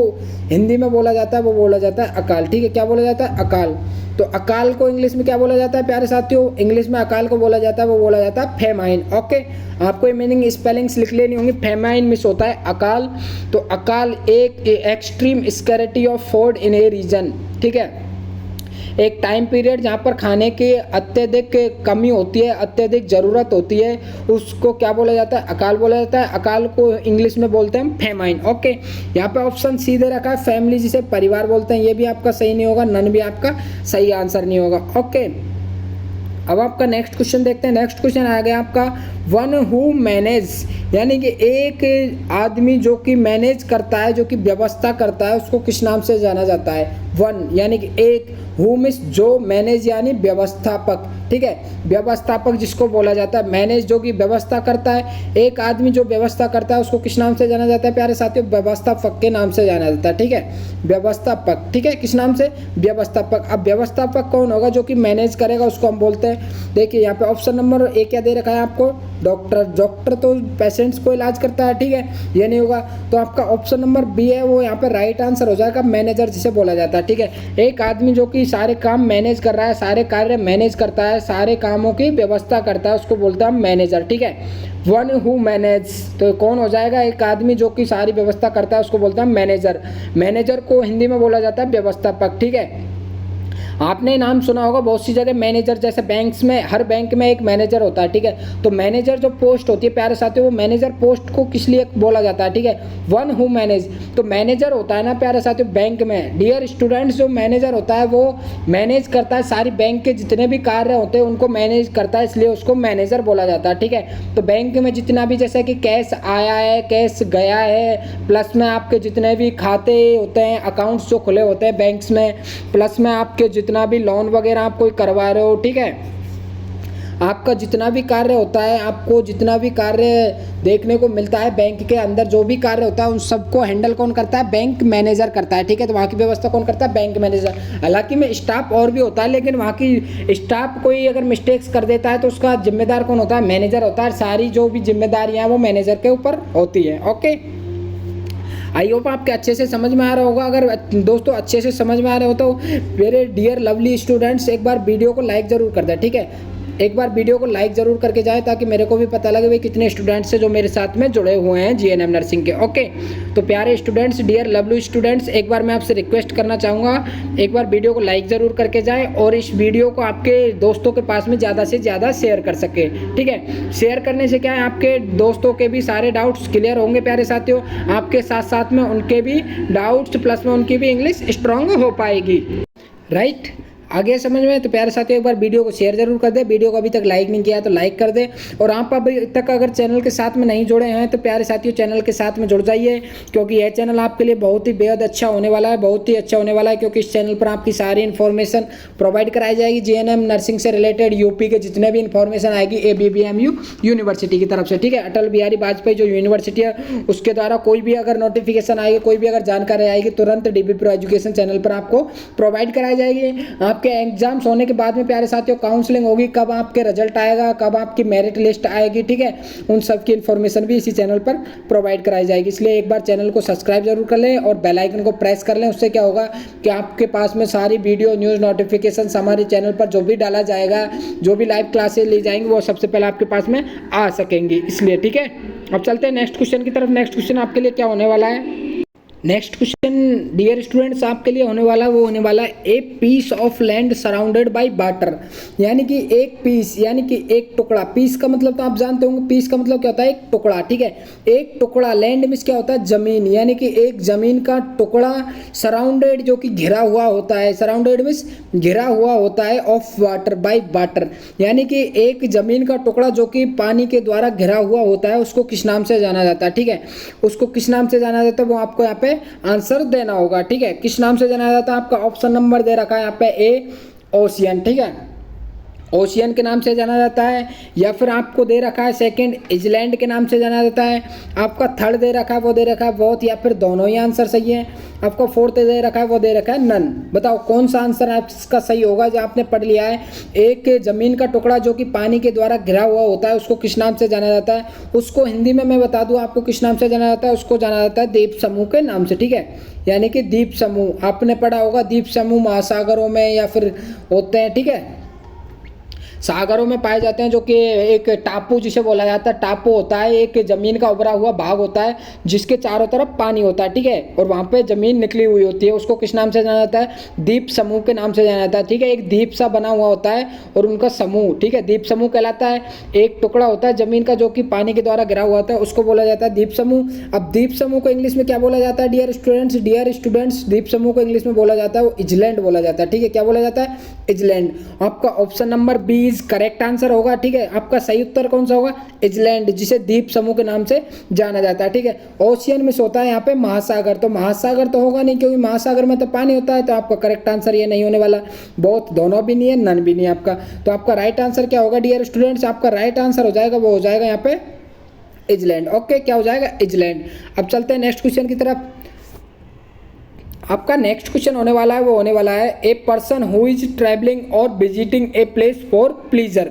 हिंदी में बोला जाता है, वो बोला जाता है अकाल, ठीक है, क्या बोला जाता है? अकाल। तो अकाल को इंग्लिश में क्या बोला जाता है प्यारे साथियों? इंग्लिश में अकाल को बोला जाता है, वो बोला जाता है फेमाइन, ओके। आपको ये मीनिंग स्पेलिंग्स लिख लेनी होंगी, फेमाइन मिस होता है अकाल, तो अकाल एक extreme scarcity of food in a region, ठीक है, एक टाइम पीरियड जहाँ पर खाने की अत्यधिक कमी होती है, अत्यधिक ज़रूरत होती है, उसको क्या बोला जाता है? अकाल बोला जाता है। अकाल को इंग्लिश में बोलते हैं फेमाइन, ओके। यहाँ पे ऑप्शन सी दे रखा है फैमिली, जिसे परिवार बोलते हैं, ये भी आपका सही नहीं होगा, नन भी आपका सही आंसर नहीं होगा, ओके। अब आपका नेक्स्ट क्वेश्चन देखते हैं। नेक्स्ट क्वेश्चन आ गया आपका वन हु मैनेज, यानी कि एक आदमी जो कि मैनेज करता है, जो कि व्यवस्था करता है, उसको किस नाम से जाना जाता है? वन यानी कि एक, हु मीन्स जो, मैनेज यानी व्यवस्थापक, ठीक है, व्यवस्थापक जिसको बोला जाता है, मैनेज जो कि व्यवस्था करता है, एक आदमी जो व्यवस्था करता है उसको किस नाम से जाना जाता है प्यारे साथियों? व्यवस्थापक के नाम से जाना जाता है, ठीक है, व्यवस्थापक, ठीक है, किस नाम से? व्यवस्थापक। अब व्यवस्थापक कौन होगा? जो कि मैनेज करेगा, उसको हम बोलते हैं, देखिए यहाँ पे ऑप्शन नंबर ए क्या दे रखा है आपको? डॉक्टर। डॉक्टर तो पेशेंट्स को इलाज करता है, ठीक है, ये नहीं होगा, तो आपका ऑप्शन नंबर बी है वो यहाँ पे राइट आंसर हो जाएगा, मैनेजर जिसे बोला जाता है, ठीक है। एक आदमी जो कि सारे काम मैनेज कर रहा है, सारे कार्य मैनेज करता है, सारे कामों की व्यवस्था करता है, उसको बोलता है मैनेजर, ठीक है। वन हु मैनेज, तो कौन हो जाएगा? एक आदमी जो कि सारी व्यवस्था करता है उसको बोलता है मैनेजर। मैनेजर को हिंदी में बोला जाता है व्यवस्थापक, ठीक है। आपने नाम सुना होगा बहुत सी जगह मैनेजर, जैसे बैंक्स में, हर बैंक में एक मैनेजर होता है, ठीक है, तो मैनेजर जो पोस्ट होती है प्यारे साथियों, वो मैनेजर पोस्ट को किस लिए बोला जाता है? ठीक है, वन हु मैनेज, तो मैनेजर होता है ना प्यारे साथियों बैंक में, डियर स्टूडेंट्स, जो मैनेजर होता है वो मैनेज करता है सारी बैंक के जितने भी कार्य होते हैं उनको मैनेज करता है, इसलिए उसको मैनेजर बोला जाता है, ठीक है। तो बैंक में जितना भी, जैसे कि कैश आया है, कैश गया है, प्लस में आपके जितने भी खाते होते हैं, अकाउंट्स जो खुले होते हैं बैंक्स में, प्लस में आपके जितना भी लोन वगैरह आप कोई करवा रहे हो, ठीक है, आपका जितना भी कार्य होता है, आपको जितना भी कार्य देखने को मिलता है बैंक के अंदर, जो भी कार्य होता है उन सबको हैंडल कौन करता है? बैंक मैनेजर करता है, ठीक है। तो वहाँ की व्यवस्था कौन करता है? Bank manager. हालांकि में स्टाफ और भी होता है, लेकिन वहाँ की स्टाफ कोई अगर मिस्टेक्स कर देता है तो उसका जिम्मेदार कौन होता है? मैनेजर होता है। सारी जो भी जिम्मेदारियाँ वो मैनेजर के ऊपर होती है, ओके। आई होप आपके अच्छे से समझ में आ रहा होगा। अगर दोस्तों अच्छे से समझ में आ रहे हो तो मेरे डियर लवली स्टूडेंट्स एक बार वीडियो को लाइक ज़रूर कर दें, ठीक है, एक बार वीडियो को लाइक ज़रूर करके जाए, ताकि मेरे को भी पता लगे भाई कितने स्टूडेंट्स हैं जो मेरे साथ में जुड़े हुए हैं जीएनएम नर्सिंग के, ओके। तो प्यारे स्टूडेंट्स, डियर लवली स्टूडेंट्स, एक बार मैं आपसे रिक्वेस्ट करना चाहूँगा, एक बार वीडियो को लाइक ज़रूर करके जाएँ और इस वीडियो को आपके दोस्तों के पास में ज़्यादा से ज़्यादा शेयर कर सके, ठीक है। शेयर करने से क्या है, आपके दोस्तों के भी सारे डाउट्स क्लियर होंगे प्यारे साथियों, आपके साथ साथ में उनके भी डाउट्स, प्लस में उनकी भी इंग्लिश स्ट्रांग हो पाएगी, राइट। आगे समझ में? तो प्यारे साथियों एक बार वीडियो को शेयर जरूर कर दे, वीडियो को अभी तक लाइक नहीं किया है तो लाइक कर दे, और आप अभी तक अगर चैनल के साथ में नहीं जुड़े हैं तो प्यारे साथियों चैनल के साथ में जुड़ जाइए, क्योंकि यह चैनल आपके लिए बहुत ही बेहद अच्छा होने वाला है, बहुत ही अच्छा होने वाला है, क्योंकि इस चैनल पर आपकी सारी इन्फॉर्मेशन प्रोवाइड कराई जाएगी जीएनएम नर्सिंग से रिलेटेड, यूपी के जितने भी इन्फॉर्मेशन आएगी ABBMU यूनिवर्सिटी की तरफ से, ठीक है, अटल बिहारी वाजपेयी जो यूनिवर्सिटी है उसके द्वारा कोई भी अगर नोटिफिकेशन आएगी, कोई भी अगर जानकारी आएगी, तुरंत DB Pro एजुकेशन चैनल पर आपको प्रोवाइड कराई जाएगी। आपके एग्जाम्स होने के बाद में प्यारे साथियों काउंसलिंग होगी, कब आपके रिजल्ट आएगा, कब आपकी मेरिट लिस्ट आएगी, ठीक है, उन सब की इन्फॉर्मेशन भी इसी चैनल पर प्रोवाइड कराई जाएगी। इसलिए एक बार चैनल को सब्सक्राइब जरूर कर लें और बेल आइकन को प्रेस कर लें, उससे क्या होगा कि आपके पास में सारी वीडियो न्यूज़ नोटिफिकेशन हमारे चैनल पर जो भी डाला जाएगा, जो भी लाइव क्लासेस ली जाएंगी, वो सबसे पहले आपके पास में आ सकेंगी, इसलिए, ठीक है। अब चलते हैं नेक्स्ट क्वेश्चन की तरफ। नेक्स्ट क्वेश्चन आपके लिए क्या होने वाला है? नेक्स्ट क्वेश्चन डियर स्टूडेंट्स आपके लिए होने वाला वो होने वाला a piece of land surrounded by water, यानी कि एक पीस यानी कि एक टुकड़ा। पीस का मतलब तो आप जानते होंगे, पीस का मतलब क्या होता है, एक टुकड़ा, ठीक है। एक टुकड़ा, लैंड मीन्स क्या होता है, जमीन, यानी कि एक जमीन का टुकड़ा सराउंडेड जो कि घिरा हुआ होता है, सराउंडेड मीन्स घिरा हुआ होता है, ऑफ वाटर बाय वाटर, यानी कि एक जमीन का टुकड़ा जो कि पानी के द्वारा घिरा हुआ होता है उसको किस नाम से जाना जाता है, ठीक है। उसको किस नाम से जाना जाता है वो आपको यहाँ पे आंसर देना होगा, ठीक है। किस नाम से जाना जाता है, आपका ऑप्शन नंबर दे रखा है यहाँ पे ए ओशियन, ठीक है, ओशियन के नाम से जाना जाता है। या फिर आपको दे रखा है सेकंड इजलैंड के नाम से जाना जाता है। आपका थर्ड दे रखा है वो दे रखा है बोथ, या फिर दोनों ही आंसर सही है। आपका फोर्थ दे रखा है वो दे रखा है नन। बताओ कौन सा आंसर आपका सही होगा जो आपने पढ़ लिया है। एक जमीन का टुकड़ा जो कि पानी के द्वारा घिरा हुआ होता है उसको किस नाम से जाना जाता है, उसको हिंदी में मैं बता दूं आपको किस नाम से जाना जाता है, उसको जाना जाता है द्वीप समूह के नाम से, ठीक है। यानी कि द्वीप समूह आपने पढ़ा होगा, द्वीप समूह महासागरों में या फिर होते हैं, ठीक है, सागरों में पाए जाते हैं, जो कि एक टापू जिसे बोला जाता है, टापू होता है एक जमीन का उभरा हुआ भाग होता है जिसके चारों तरफ पानी होता है, ठीक है, और वहाँ पे जमीन निकली हुई होती है, उसको किस नाम से जाना जाता है, द्वीप समूह के नाम से जाना जाता है, ठीक है। एक द्वीप सा बना हुआ होता है और उनका समूह, ठीक है, द्वीप समूह कहलाता है। एक टुकड़ा होता है जमीन का जो कि पानी के द्वारा घिरा हुआ होता है उसको बोला जाता है द्वीप समूह। अब द्वीप समूह को इंग्लिश में क्या बोला जाता है डियर स्टूडेंट्स, द्वीप समूह को इंग्लिश में बोला जाता है वो इजलैंड बोला जाता है, ठीक है। क्या बोला जाता है, इजलैंड। आपका option number B is correct answer होगा, ठीक है। आपका सही उत्तर कौन सा होगा, इजलैंड, जिसे द्वीप समूह के नाम से जाना जाता है, ठीक है। ओशियन में होता है यहाँ पे महासागर, तो महासागर तो होगा नहीं क्योंकि महासागर में तो पानी होता है, तो आपका करेक्ट आंसर ये नहीं होने वाला। बहुत दोनों भी नहीं है, नन भी नहीं है आपका। तो आपका राइट आंसर क्या होगा डियर स्टूडेंट्स, आपका राइट आंसर हो जाएगा वो हो जाएगा यहाँ पे इजलैंड। ओके, क्या हो जाएगा, इजलैंड। अब चलते हैं नेक्स्ट क्वेश्चन की तरफ। आपका नेक्स्ट क्वेश्चन होने वाला है वो होने वाला है a person who is travelling और visiting a place for pleasure,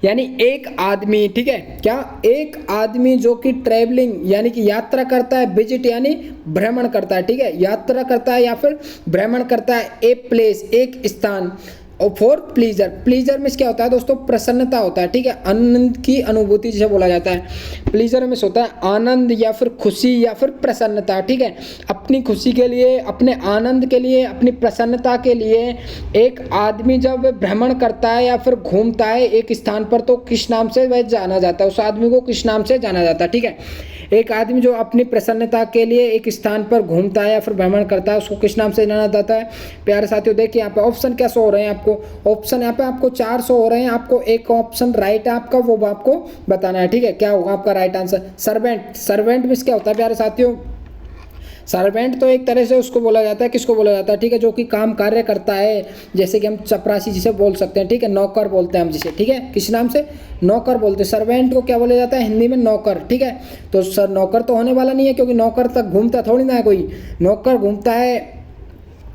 यानी एक आदमी, ठीक है, क्या एक आदमी जो कि ट्रैवलिंग यानी कि यात्रा करता है, विजिट यानी भ्रमण करता है, ठीक है, यात्रा करता है या फिर भ्रमण करता है, ए प्लेस एक स्थान, और फॉर प्लीजर, प्लीजर में क्या होता है दोस्तों, प्रसन्नता होता है, ठीक है, आनंद की अनुभूति जिसे बोला जाता है। प्लीजर में होता है आनंद या फिर खुशी या फिर प्रसन्नता, ठीक है। अपनी खुशी के लिए, अपने आनंद के लिए, अपनी प्रसन्नता के लिए एक आदमी जब भ्रमण करता है या फिर घूमता है एक स्थान पर तो किस नाम से वह जाना जाता है, उस आदमी को किस नाम से जाना जाता है, ठीक है। एक आदमी जो अपनी प्रसन्नता के लिए एक स्थान पर घूमता है या फिर भ्रमण करता है उसको किस नाम से जाना जाता है। प्यारे साथियों देखिए यहाँ पे ऑप्शन क्या शो हो रहे हैं आपको, ऑप्शन यहाँ पे आपको 4 शो हो रहे हैं, आपको एक ऑप्शन राइट है आपका, वो आपको बताना है, ठीक है। क्या होगा आपका राइट आंसर, सर्वेंट। सर्वेंट में क्या होता है प्यारे साथियों, सर्वेंट तो एक तरह से उसको बोला जाता है, किसको बोला जाता है, ठीक है, जो कि काम कार्य करता है, जैसे कि हम चपरासी जिसे बोल सकते हैं, ठीक है, नौकर बोलते हैं हम जिसे, ठीक है, किस नाम से, नौकर बोलते हैं। सर्वेंट को क्या बोला जाता है हिंदी में, नौकर, ठीक है। तो सर नौकर तो होने वाला नहीं है क्योंकि नौकर तक घूमता थोड़ी ना है कोई, नौकर घूमता है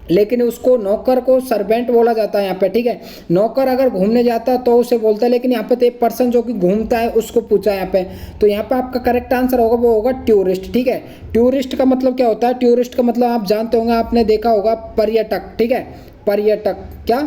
लेकिन उसको नौकर को सर्वेंट बोला जाता है यहाँ पे, ठीक है। नौकर अगर घूमने जाता है तो उसे बोलता है, लेकिन यहाँ पे तो एक पर्सन जो कि घूमता है उसको पूछा है यहाँ पे, तो यहाँ पे आपका करेक्ट आंसर होगा वो होगा टूरिस्ट, ठीक है। टूरिस्ट का मतलब क्या होता है, टूरिस्ट का मतलब आप जानते होंगे, आपने देखा होगा पर्यटक, ठीक है, पर्यटक, क्या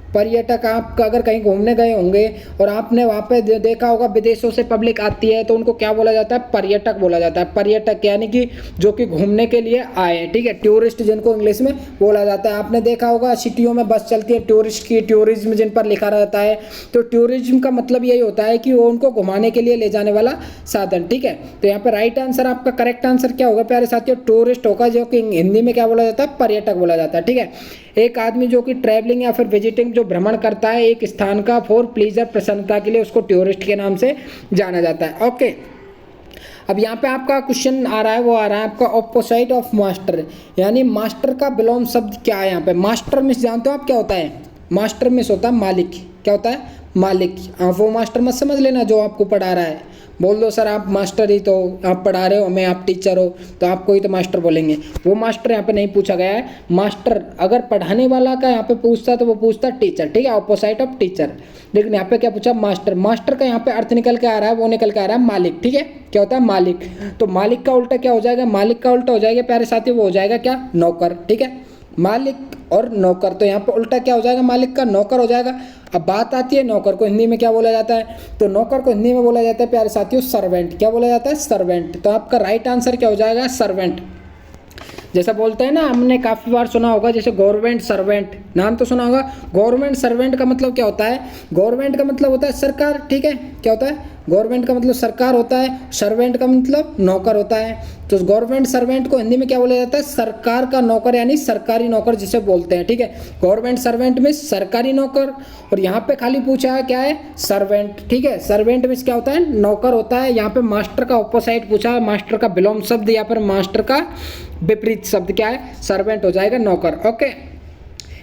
पर्यटक। आप अगर कहीं घूमने गए होंगे और आपने वहाँ पे देखा होगा विदेशों से पब्लिक आती है तो उनको क्या बोला जाता है, पर्यटक बोला जाता है। पर्यटक यानी कि जो कि घूमने के लिए आए हैं, ठीक है, टूरिस्ट जिनको इंग्लिश में बोला जाता है। आपने देखा होगा सिटियों में बस चलती है टूरिस्ट की, टूरिज्म जिन पर लिखा रहता है, तो टूरिज्म का मतलब यही होता है कि वो उनको घुमाने के लिए ले जाने वाला साधन, ठीक है। तो यहाँ पे राइट आंसर आपका करेक्ट आंसर क्या होगा प्यारे साथियों, टूरिस्ट होगा, जो कि हिंदी में क्या बोला जाता है, पर्यटक बोला जाता है, ठीक है। एक आदमी जो कि ट्रैवलिंग या फिर विजिटिंग जो भ्रमण करता है एक स्थान का फॉर प्लीजर प्रसन्नता के लिए, उसको टूरिस्ट के नाम से जाना जाता है। ओके, अब यहाँ पे आपका क्वेश्चन आ रहा है वो आ रहा है आपका ऑपोजिट ऑफ मास्टर, यानी मास्टर का विलोम शब्द क्या है यहाँ पे। मास्टर मिस जानते हो आप क्या होता है, मास्टर मिस होता है मालिक, क्या होता है, मालिक। वो मास्टर मत समझ लेना जो आपको पढ़ा रहा है, बोल दो सर आप मास्टर ही तो, आप पढ़ा रहे हो हमें, आप टीचर हो तो आपको ही तो मास्टर बोलेंगे, वो मास्टर यहाँ पे नहीं पूछा गया है। मास्टर अगर पढ़ाने वाला का यहाँ पे पूछता तो वो पूछता टीचर, ठीक है, ऑपोजिट ऑफ टीचर। लेकिन यहाँ पे क्या पूछा, मास्टर। मास्टर का यहाँ पे अर्थ निकल के आ रहा है, वो निकल के आ रहा है मालिक, ठीक है, क्या होता है, मालिक। तो मालिक का उल्टा क्या हो जाएगा, मालिक का उल्टा हो जाएगा प्यारे साथी, वो हो जाएगा क्या, नौकर, ठीक है। मालिक और नौकर, तो यहाँ पर उल्टा क्या हो जाएगा, मालिक का नौकर हो जाएगा। अब बात आती है नौकर को हिंदी में क्या बोला जाता है, तो नौकर को हिंदी में बोला जाता है प्यारे साथियों सर्वेंट, क्या बोला जाता है, सर्वेंट। तो आपका राइट आंसर क्या हो जाएगा, सर्वेंट। जैसा बोलते हैं ना, हमने काफ़ी बार सुना होगा, जैसे गवर्नमेंट सर्वेंट, नाम तो सुना होगा। गवर्नमेंट सर्वेंट का मतलब क्या होता है? गवर्नमेंट का मतलब होता है सरकार, ठीक है। क्या होता है? गवर्नमेंट का मतलब सरकार होता है, सर्वेंट का मतलब नौकर होता है। तो गवर्नमेंट सर्वेंट को हिंदी में क्या बोला जाता है? सरकार का नौकर, यानी सरकारी नौकर जिसे बोलते हैं, ठीक है। गवर्नमेंट सर्वेंट में सरकारी नौकर, और यहाँ पे खाली पूछा है क्या है? सर्वेंट, ठीक है। सर्वेंट में क्या होता है? नौकर होता है। यहाँ पे मास्टर का ऑपोजिट पूछा है, मास्टर का विलोम शब्द या फिर मास्टर का विपरीत शब्द क्या है? सर्वेंट हो जाएगा, नौकर। ओके,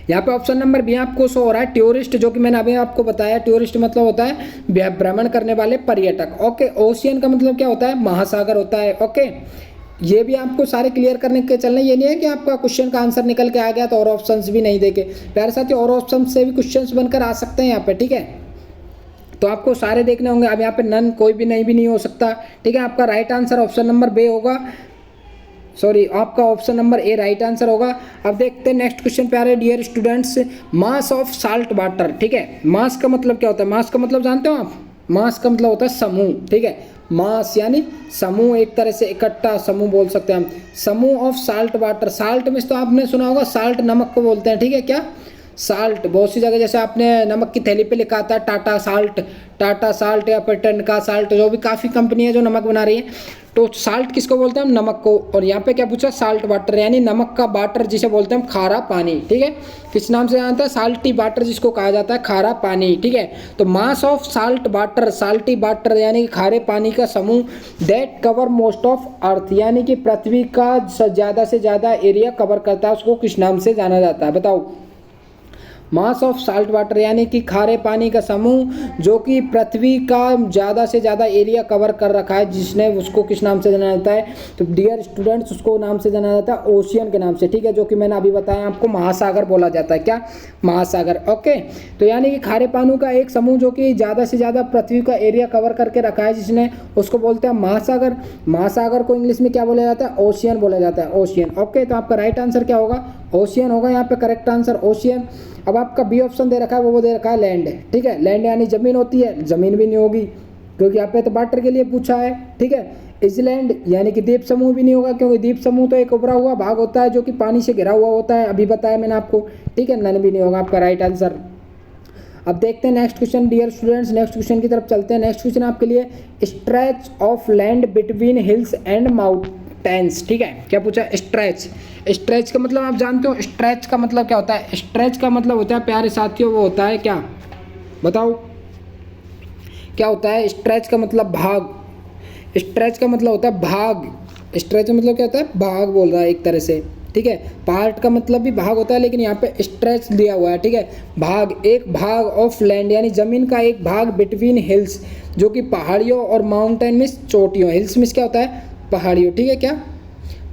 यहाँ पे ऑप्शन नंबर बी आपको शो हो रहा है टूरिस्ट, जो कि मैंने अभी आपको बताया। टूरिस्ट मतलब होता है भ्रमण करने वाले पर्यटक। ओके, ओशियन का मतलब क्या होता है? महासागर होता है। ओके, ये भी आपको सारे क्लियर करने के चलना, ये नहीं है कि आपका क्वेश्चन का आंसर निकल के आ गया तो और ऑप्शंस भी नहीं देखे। प्यारे साथियों, और ऑप्शन से भी क्वेश्चंस बनकर आ सकते हैं यहाँ पे, ठीक है। तो आपको सारे देखने होंगे। अब यहाँ पे नन, कोई भी नहीं हो सकता, ठीक है। आपका right answer option number B होगा, सॉरी, आपका option number A right answer होगा। अब देखते हैं नेक्स्ट क्वेश्चन प्यारे dear students, mass of salt water, ठीक है। मास का मतलब क्या होता है? मास का मतलब जानते हो आप? मास का मतलब होता है समूह, ठीक है। मास यानी समूह, एक तरह से इकट्ठा समूह बोल सकते हैं हम। समूह ऑफ साल्ट वाटर, साल्ट में तो आपने सुना होगा, साल्ट नमक को बोलते हैं, ठीक है। क्या? साल्ट बहुत सी जगह, जैसे आपने नमक की थैली पे लिखा था टाटा साल्ट या फिर टनका साल्ट, जो भी काफ़ी कंपनी है जो नमक बना रही है। तो साल्ट किसको बोलते हैं हम? नमक को। और यहाँ पे क्या पूछा? साल्ट वाटर, यानी नमक का वाटर जिसे बोलते हैं हम, खारा पानी, ठीक है। किस नाम से जानता है? साल्टी वाटर जिसको कहा जाता है, खारा पानी, ठीक है। तो मास of salt water, salty water यानी खारे पानी का समूह, that cover most of earth, यानी कि पृथ्वी का ज़्यादा से ज़्यादा एरिया कवर करता है, उसको किस नाम से जाना जाता है? बताओ। मास ऑफ साल्ट वाटर यानी कि खारे पानी का समूह जो कि पृथ्वी का ज़्यादा से ज़्यादा एरिया कवर कर रखा है, जिसने उसको किस नाम से जाना जाता है? तो डियर स्टूडेंट्स, उसको नाम से जाना जाता है ओशियन के नाम से, ठीक है। जो कि मैंने अभी बताया आपको, महासागर बोला जाता है। क्या? महासागर। ओके, तो यानी कि खारे पानी का एक समूह जो कि ज़्यादा से ज़्यादा पृथ्वी का एरिया कवर करके रखा है, जिसने उसको बोलते हैं महासागर। महासागर को इंग्लिश में क्या बोला जाता है? ओशियन बोला जाता है, ओशियन। ओके, तो आपका राइट आंसर क्या होगा? ओशियन होगा यहाँ पे करेक्ट आंसर, ओशियन। अब आपका बी ऑप्शन दे रखा है, वो दे रखा है लैंड, ठीक है। लैंड यानी जमीन होती है, जमीन भी नहीं होगी क्योंकि यहाँ पे तो वाटर के लिए पूछा है, ठीक है। इसलैंड यानी कि द्वीप समूह भी नहीं होगा, क्योंकि द्वीप समूह तो एक उभरा हुआ भाग होता है जो कि पानी से घिरा हुआ होता है, अभी बताया मैंने आपको, ठीक है। नन भी नहीं होगा आपका राइट आंसर। अब देखते हैं next question dear students, next question की तरफ चलते हैं। नेक्स्ट क्वेश्चन आपके लिए, stretch of land between hills and mountains, ठीक है। क्या पूछा? स्ट्रेच। स्ट्रेच का मतलब आप जानते हो? स्ट्रेच का मतलब क्या होता है? स्ट्रेच का मतलब होता है प्यारे साथियों, वो होता है क्या? बताओ क्या होता है? स्ट्रेच का मतलब भाग। स्ट्रेच का मतलब होता है भाग। स्ट्रेच का मतलब क्या होता है? भाग बोल रहा है एक तरह से, ठीक है। पार्ट का मतलब भी भाग होता है, लेकिन यहाँ पे स्ट्रेच दिया हुआ है, ठीक है। भाग, एक भाग ऑफ लैंड यानी जमीन का एक भाग, बिटवीन हिल्स जो कि पहाड़ियों, और माउंटेन में चोटियों। हिल्स में क्या होता है? पहाड़ियों, ठीक है। क्या?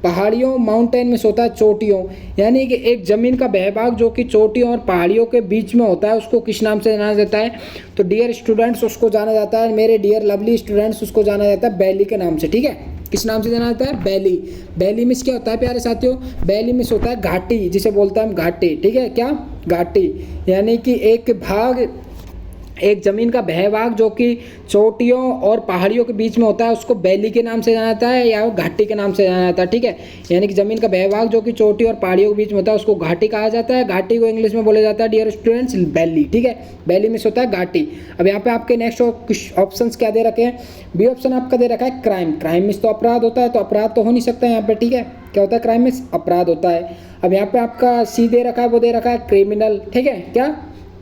पहाड़ियों, माउंटेन में होता है चोटियों, यानी कि एक ज़मीन का बहभाग जो कि चोटियों और पहाड़ियों के बीच में होता है, उसको किस नाम से जाना जाता है? तो डियर स्टूडेंट्स, उसको जाना जाता है, मेरे डियर लवली स्टूडेंट्स, उसको जाना जाता है वैली के नाम से, ठीक है। किस नाम से जाना जाता है? वैली। वैली में क्या होता है प्यारे साथियों? वैली में होता है घाटी, जिसे बोलते हैं हम घाटी, ठीक है। क्या? घाटी यानी कि एक भाग, एक ज़मीन का बहभाग जो कि चोटियों और पहाड़ियों के बीच में होता है, उसको वैली के नाम से जाना जाता है या घाटी के नाम से जाना जाता है, ठीक है। यानी कि ज़मीन का बहभाग जो कि चोटी और पहाड़ियों के बीच में होता है, उसको घाटी कहा जाता है। घाटी को इंग्लिश में बोला जाता है डियर स्टूडेंट्स वैली, ठीक है। वैली में होता है घाटी। अब यहाँ पे आपके नेक्स्ट ऑप्शंस क्या दे रखे हैं? बी ऑप्शन आपका दे रखा है क्राइम। क्राइम में तो अपराध होता है, तो अपराध तो हो नहीं सकता यहाँ पे, ठीक है। क्या होता है? क्राइम में अपराध होता है। अब यहाँ पे आपका सी दे रखा है, वो दे रखा है क्रिमिनल, ठीक है। क्या?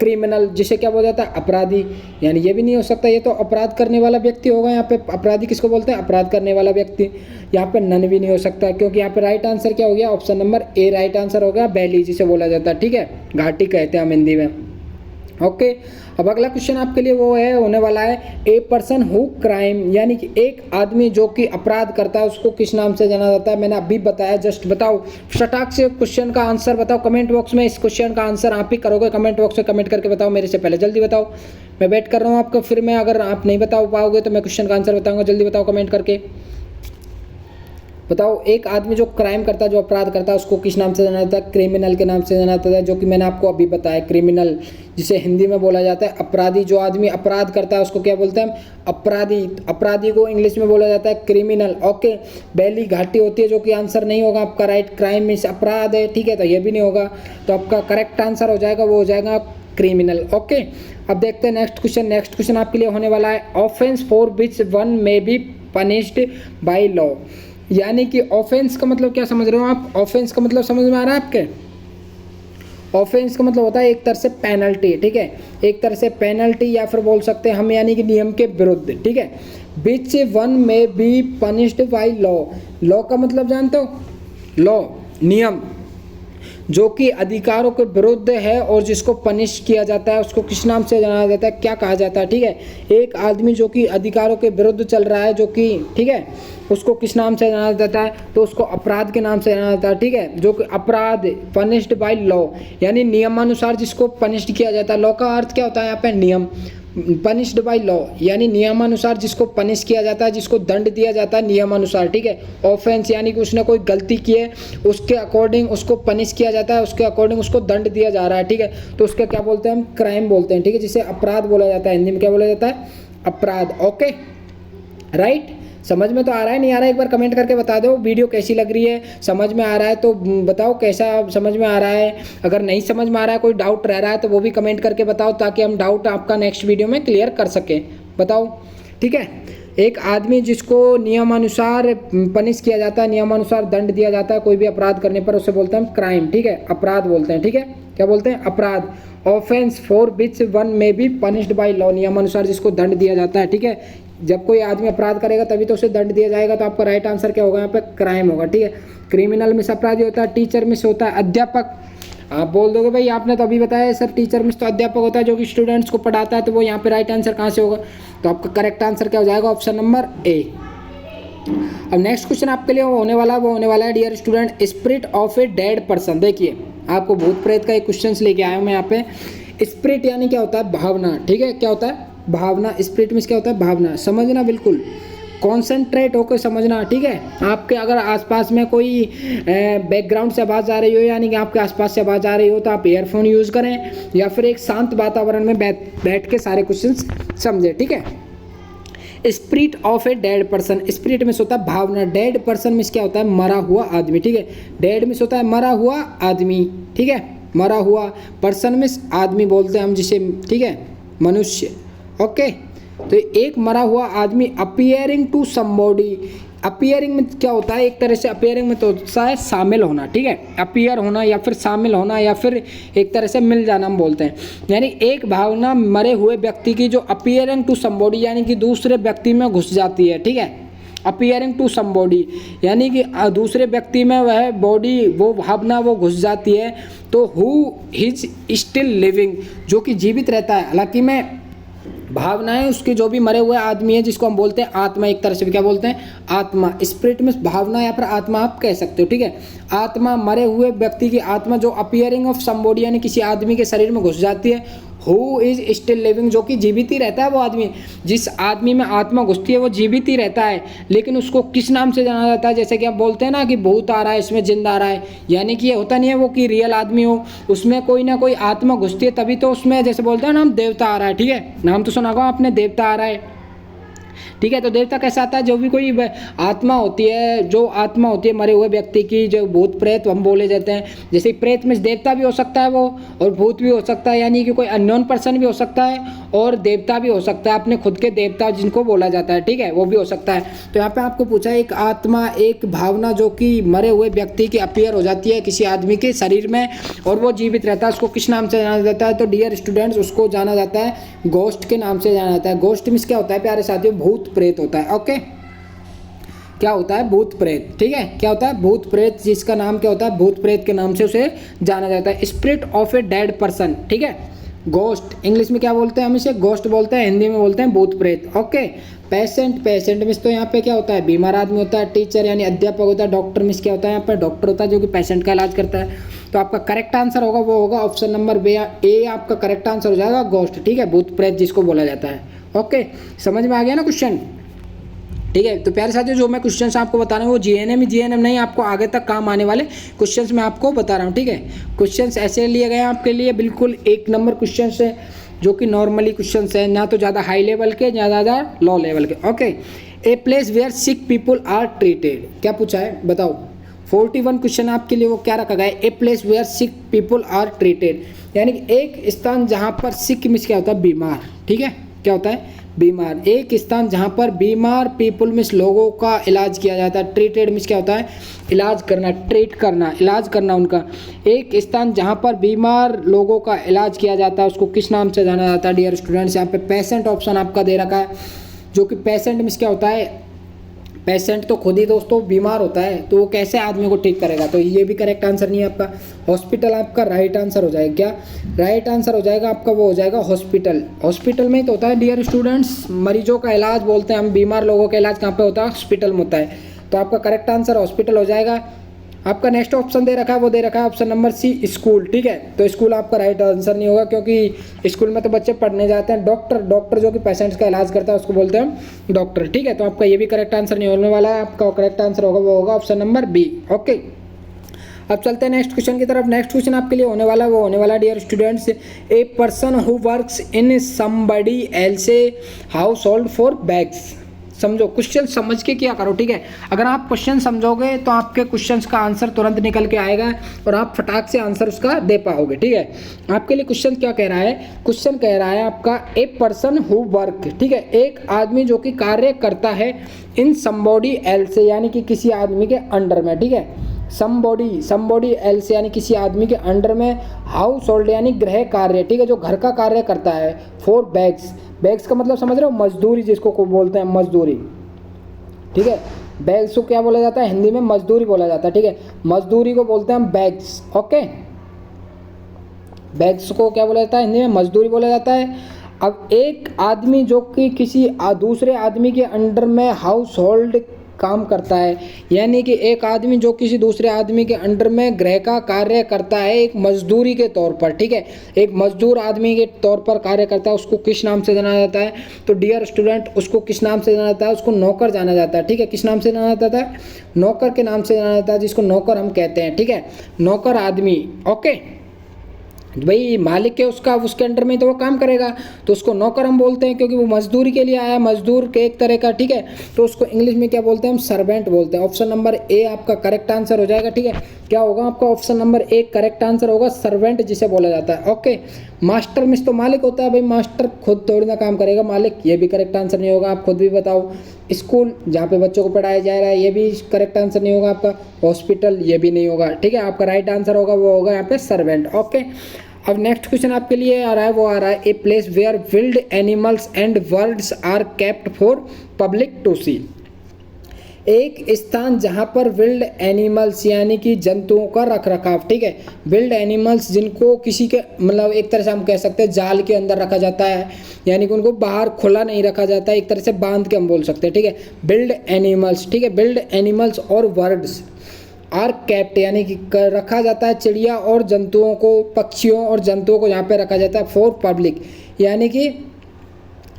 क्रिमिनल, जिसे क्या बोला जाता है? अपराधी, यानी ये भी नहीं हो सकता, ये तो अपराध करने वाला व्यक्ति होगा। यहाँ पे अपराधी किसको बोलते हैं? अपराध करने वाला व्यक्ति। यहाँ पे नन भी नहीं हो सकता, क्योंकि यहाँ पे राइट आंसर क्या हो गया? Option number A right answer हो गया, वैली जिसे बोला जाता है, ठीक है। घाटी कहते हैं हम हिंदी में। ओके, अब अगला क्वेश्चन आपके लिए वो है, होने वाला है, ए पर्सन हु क्राइम, यानी कि एक आदमी जो कि अपराध करता है, उसको किस नाम से जाना जाता है? मैंने अभी बताया, जस्ट बताओ फटाक से क्वेश्चन का आंसर बताओ कमेंट बॉक्स में। इस क्वेश्चन का आंसर आप ही करोगे, कमेंट बॉक्स में कमेंट करके बताओ मेरे से पहले, जल्दी बताओ, मैं वेट कर रहा हूँ आपका। फिर मैं, अगर आप नहीं बता पाओगे तो मैं क्वेश्चन का आंसर बताऊँगा, जल्दी बताओ कमेंट करके। बताओ, एक आदमी जो क्राइम करता है, जो अपराध करता है, उसको किस नाम से जाना जाता है? क्रिमिनल के नाम से जाना जाता है, जो कि मैंने आपको अभी बताया, क्रिमिनल, जिसे हिंदी में बोला जाता है अपराधी। जो आदमी अपराध करता है उसको क्या बोलते हैं? अपराधी। अपराधी को इंग्लिश में बोला जाता है क्रिमिनल। ओके, बेली घाटी होती है, जो कि आंसर नहीं होगा आपका राइट। क्राइम मीन्स अपराध है, ठीक है, तो ये भी नहीं होगा, तो आपका करेक्ट आंसर हो जाएगा, वो हो जाएगा क्रिमिनल। ओके, अब देखते हैं नेक्स्ट क्वेश्चन। नेक्स्ट क्वेश्चन आपके लिए होने वाला है offence for which one may be punished by law. यानी कि ऑफेंस का मतलब क्या समझ रहे हो आप? ऑफेंस का मतलब समझ में आ रहा है आपके? ऑफेंस का मतलब होता है एक तरह से पेनल्टी, ठीक है, एक तरह से पेनल्टी, या फिर बोल सकते हैं हम यानी कि नियम के विरुद्ध, ठीक है। विच वन में be punished by law. Law का मतलब जानते हो? लॉ, नियम, जो कि अधिकारों के विरुद्ध है और जिसको पनिश किया जाता है, उसको किस नाम से जाना जाता है, क्या कहा जाता है? ठीक है, एक आदमी जो कि अधिकारों के विरुद्ध चल रहा है, जो कि ठीक है, उसको किस नाम से जाना जाता है? तो उसको अपराध के नाम से जाना जाता है, ठीक है, जो कि अपराध, पनिश्ड बाय लॉ, यानी नियमानुसार जिसको पनिश्ड किया जाता है। लॉ का अर्थ क्या होता है यहाँ पे? नियम। पनिश्ड बाय लॉ यानी नियमानुसार जिसको पनिश किया जाता है, जिसको दंड दिया जाता है नियमानुसार, ठीक है। ऑफेंस यानी कि उसने कोई गलती की है, उसके अकॉर्डिंग उसको पनिश किया जाता है, उसके अकॉर्डिंग उसको दंड दिया जा रहा है, ठीक है, तो उसका क्या बोलते हैं हम? क्राइम बोलते हैं, ठीक है, जिसे अपराध बोला जाता है। हिंदी में क्या बोला जाता है? अपराध। Okay, right. समझ में तो आ रहा है, नहीं आ रहा है? एक बार कमेंट करके बता दो वीडियो कैसी लग रही है। समझ में आ रहा है तो बताओ कैसा समझ में आ रहा है। अगर नहीं समझ में आ रहा है, कोई डाउट रह रहा है, तो वो भी कमेंट करके बताओ, ताकि हम डाउट आपका नेक्स्ट वीडियो में क्लियर कर सकें। बताओ, ठीक है। एक आदमी जिसको नियमानुसार पनिश किया जाता है, नियमानुसार दंड दिया जाता है कोई भी अपराध करने पर, उसे बोलते हैं हम क्राइम, ठीक है, अपराध बोलते हैं, ठीक है। क्या बोलते हैं? अपराध। ऑफेंस फॉर विच वन में बी पनिश्ड बाय लॉ, नियमानुसार जिसको दंड दिया जाता है, ठीक है। जब कोई आदमी अपराध करेगा तभी तो उसे दंड दिया जाएगा, तो आपका राइट आंसर क्या होगा यहाँ पे? क्राइम होगा, ठीक है। क्रिमिनल में अपराधी होता है, टीचर में होता है अध्यापक। आप बोल दोगे भाई आपने तो अभी बताया सर टीचर में तो अध्यापक होता है जो कि स्टूडेंट्स को पढ़ाता है, तो वो यहाँ पे राइट आंसर कहाँ से होगा? तो आपका करेक्ट आंसर क्या हो जाएगा? Option number A. अब नेक्स्ट क्वेश्चन आपके लिए वो होने वाला है dear student, spirit of a dead person. देखिए, आपको भूत प्रेत का एक क्वेश्चन लेके आया हूँ मैं यहाँ पे। स्पिरिट यानी क्या होता है? भावना, ठीक है, क्या होता है? भावना। स्पिरिट में क्या होता है? भावना। समझना, बिल्कुल कॉन्सेंट्रेट होकर समझना, ठीक है। आपके अगर आसपास में कोई बैकग्राउंड से आवाज़ आ रही हो, यानी कि आपके आसपास से आवाज़ आ रही हो, तो आप ईयरफोन यूज़ करें या फिर एक शांत वातावरण में बैठ के सारे क्वेश्चंस समझे, ठीक है। Spirit of a dead person, spirit में होता है भावना, डेड पर्सन में क्या होता है? मरा हुआ आदमी, ठीक है। डेड में होता है मरा हुआ आदमी, ठीक है, मरा हुआ। पर्सन में आदमी बोलते हैं हम जिसे, ठीक है, मनुष्य। ओके, तो एक मरा हुआ आदमी अपीयरिंग टू समबॉडी। अपीयरिंग में क्या होता है? एक तरह से अपीयरिंग में तो होता है शामिल होना, ठीक है, अपीयर होना या फिर शामिल होना या फिर एक तरह से मिल जाना हम बोलते हैं। यानी एक भावना मरे हुए व्यक्ति की जो अपीयरिंग टू समबॉडी यानी कि दूसरे व्यक्ति में घुस जाती है, ठीक है। अपीयरिंग टू समबॉडी यानी कि दूसरे व्यक्ति में वह बॉडी, वो भावना वो घुस जाती है। तो हु इज स्टिल लिविंग, जो कि जीवित रहता है, हालांकि मैं भावनाएं उसके जो भी मरे हुए आदमी है, जिसको हम बोलते हैं आत्मा, एक तरह से भी क्या बोलते हैं? आत्मा। स्पिरिट में भावना या फिर आत्मा आप कह सकते हो, ठीक है। आत्मा, मरे हुए व्यक्ति की आत्मा जो अपीयरिंग ऑफ समबॉडी यानी किसी आदमी के शरीर में घुस जाती है। हु इज स्टिल लिविंग, जो कि जीवित ही रहता है वो आदमी। जिस आदमी में आत्मा घुसती है वो जीवित ही रहता है, लेकिन उसको किस नाम से जाना जाता है? जैसे कि आप बोलते हैं ना कि भूत आ रहा है, इसमें जिंदा आ रहा है, यानी कि ये होता नहीं है वो कि रियल आदमी हो, उसमें कोई ना कोई आत्मा घुसती है, तभी तो उसमें जैसे बोलते हैं ना हम देवता आ रहा है, ठीक है, नाम तो सुना होगा आपने, देवता आ रहा है, ठीक है। तो देवता कैसा आता है? जो भी कोई आत्मा होती है, जो आत्मा होती है मरे हुए व्यक्ति की, जो भूत प्रेत हम बोले जाते हैं। जैसे प्रेत में देवता भी हो सकता है वो, और भूत भी हो सकता है, यानी कि कोई अननोन पर्सन भी हो सकता है, और देवता भी हो सकता है, अपने खुद के देवता जिनको बोला जाता है, ठीक है, वो भी हो सकता है। तो यहाँ पे आपको पूछा एक आत्मा, एक भावना जो कि मरे हुए व्यक्ति की अपीयर हो जाती है किसी आदमी के शरीर में और वो जीवित रहता है, उसको किस नाम से जाना जाता है? तो डियर स्टूडेंट्स, उसको जाना जाता है गोस्ट के नाम से जाना जाता है। गोस्ट मींस क्या होता है प्यारे साथियों? भूत प्रेत होता है। ओके, क्या होता है? भूत प्रेत, ठीक है। क्या होता है? भूत प्रेत, जिसका नाम क्या होता है? भूत प्रेत के नाम से उसे जाना जाता है। Spirit of a dead person, ठीक है। गोस्ट इंग्लिश में क्या बोलते हैं? हम इसे गोस्ट बोलते हैं, हिंदी में बोलते हैं भूत प्रेत। ओके, पेशेंट, पेशेंट में तो यहाँ पे क्या होता है? बीमार आदमी होता है। टीचर यानी अध्यापक होता है। डॉक्टर में क्या होता है? यहाँ पे डॉक्टर होता है जो कि पेशेंट का इलाज करता है। तो आपका करेक्ट आंसर होगा वो होगा ऑप्शन नंबर ए, आपका करेक्ट आंसर हो जाएगा गोस्ट, ठीक है, भूत प्रेत जिसको बोला जाता है। ओके, समझ में आ गया ना क्वेश्चन? ठीक है। तो प्यारे साथियों, जो मैं क्वेश्चंस आपको बता रहा हूँ वो जीएनएम नहीं, आपको आगे तक काम आने वाले क्वेश्चंस मैं आपको बता रहा हूँ। ठीक है, क्वेश्चंस ऐसे लिए गए हैं आपके लिए, बिल्कुल 1 नंबर क्वेश्चंस है, जो कि नॉर्मली क्वेश्चंस है, ना तो ज़्यादा हाई लेवल के, ना ज़्यादा लो लेवल के। Okay, a place where sick people are treated, क्या पूछा है बताओ। 41 क्वेश्चन आपके लिए वो क्या रखा गया है, a place where sick people are treated, यानी कि एक स्थान जहाँ पर सिक मीन्स क्या होता है, बीमार। ठीक है, क्या होता है, बीमार। एक स्थान जहाँ पर बीमार पीपल मीन्स लोगों का इलाज किया जाता है, ट्रीटेड मीन्स क्या होता है, इलाज करना, ट्रीट करना, इलाज करना उनका। एक स्थान जहाँ पर बीमार लोगों का इलाज किया जाता है उसको किस नाम से जाना जाता है डियर स्टूडेंट्स। यहाँ पे पेशेंट ऑप्शन आपका दे रखा है, जो कि पेशेंट मीन्स क्या होता है, पेशेंट तो खुद ही दोस्तों बीमार होता है, तो वो कैसे आदमी को ठीक करेगा, तो ये भी करेक्ट आंसर नहीं है आपका। हॉस्पिटल आपका राइट आंसर हो जाएगा, क्या राइट आंसर हो जाएगा आपका, वो हो जाएगा हॉस्पिटल। हॉस्पिटल में ही तो होता है डियर स्टूडेंट्स, मरीजों का इलाज बोलते हैं हम, बीमार लोगों का इलाज कहाँ पे होता है, हॉस्पिटल में होता है। तो आपका करेक्ट आंसर हॉस्पिटल हो जाएगा। आपका नेक्स्ट ऑप्शन दे रखा है, वो दे रखा है ऑप्शन नंबर सी, स्कूल। ठीक है, तो स्कूल आपका राइट आंसर नहीं होगा, क्योंकि स्कूल में तो बच्चे पढ़ने जाते हैं। डॉक्टर जो कि पेशेंट्स का इलाज करता है उसको बोलते हैं डॉक्टर। ठीक है, तो आपका ये भी करेक्ट आंसर नहीं होने वाला है, आपका करेक्ट आंसर होगा वो होगा ऑप्शन नंबर बी। ओके, अब चलते हैं नेक्स्ट क्वेश्चन की तरफ। नेक्स्ट क्वेश्चन आपके लिए होने वाला वो होने वाला dear students, a person who works in somebody else household for bags. समझो, क्वेश्चन समझ के क्या करो। ठीक है, अगर आप क्वेश्चन समझोगे तो आपके क्वेश्चंस का आंसर तुरंत निकल के आएगा और आप फटाक से आंसर उसका दे पाओगे। ठीक है, आपके लिए क्वेश्चन क्या कह रहा है, क्वेश्चन कह रहा है आपका ए पर्सन हु वर्क, ठीक है, एक आदमी जो कि कार्य करता है इन समबॉडी एल्स, यानी कि किसी आदमी के अंडर में। ठीक है, समबॉडी एल्स यानी किसी आदमी के अंडर में, हाउस होल्ड यानी गृह कार्य, ठीक है, जो घर का कार्य करता है, फॉर बैग्स का मतलब समझ रहे हो, मजदूरी जिसको को बोलते हैं, मजदूरी। ठीक है, बैग्स को क्या बोला जाता है हिंदी में, मजदूरी बोला जाता है। ठीक है, मजदूरी को बोलते हैं हम बैग्स। ओके, बैग्स को क्या बोला जाता है हिंदी में, मजदूरी बोला जाता है। अब एक आदमी जो कि किसी दूसरे आदमी के अंडर में हाउस होल्ड काम करता है, यानी कि एक आदमी जो किसी दूसरे आदमी के अंडर में गृह का कार्य करता है एक मजदूरी के तौर पर। ठीक है, एक मजदूर आदमी के तौर पर कार्य करता है, उसको किस नाम से जाना जाता है, तो डियर स्टूडेंट उसको किस नाम से जाना जाता है, उसको नौकर जाना जाता है। ठीक है, किस नाम से जाना जाता है, नौकर के नाम से जाना जाता है, जिसको नौकर हम कहते हैं। ठीक है, नौकर आदमी। ओके, भाई मालिक है उसका, उसके अंडर में तो वो काम करेगा, तो उसको नौकर हम बोलते हैं, क्योंकि वो मजदूरी के लिए आया, मजदूर के एक तरह का। ठीक है, तो उसको इंग्लिश में क्या बोलते हैं हम, सर्वेंट बोलते हैं। ऑप्शन नंबर ए आपका करेक्ट आंसर हो जाएगा। ठीक है, क्या होगा आपका option number A correct answer होगा, सर्वेंट जिसे बोला जाता है। ओके, मास्टर मिस तो मालिक होता है, भाई मास्टर खुद थोड़ी ना काम करेगा, मालिक, ये भी करेक्ट आंसर नहीं होगा, आप खुद भी बताओ। स्कूल जहाँ पे बच्चों को पढ़ाया जा रहा है, ये भी करेक्ट आंसर नहीं होगा आपका। हॉस्पिटल, ये भी नहीं होगा। ठीक है, आपका राइट आंसर होगा वो होगा यहाँ पे सर्वेंट। ओके, अब नेक्स्ट क्वेश्चन आपके लिए आ रहा है, वो आ रहा है, a place where wild animals and birds are kept for public to see. एक स्थान जहाँ पर विल्ड एनिमल्स यानी कि जंतुओं का रख रखाव। ठीक है, विल्ड एनिमल्स जिनको किसी के मतलब एक तरह से हम कह सकते हैं जाल के अंदर रखा जाता है, यानी कि उनको बाहर खुला नहीं रखा जाता है, एक तरह से बांध के हम बोल सकते हैं। ठीक है, विल्ड एनिमल्स। ठीक है, विल्ड एनिमल्स और बर्ड्स आर कैप्ट यानी कि रखा जाता है, चिड़िया और जंतुओं को, पक्षियों और जंतुओं को यहाँ पे रखा जाता है फॉर पब्लिक, यानी कि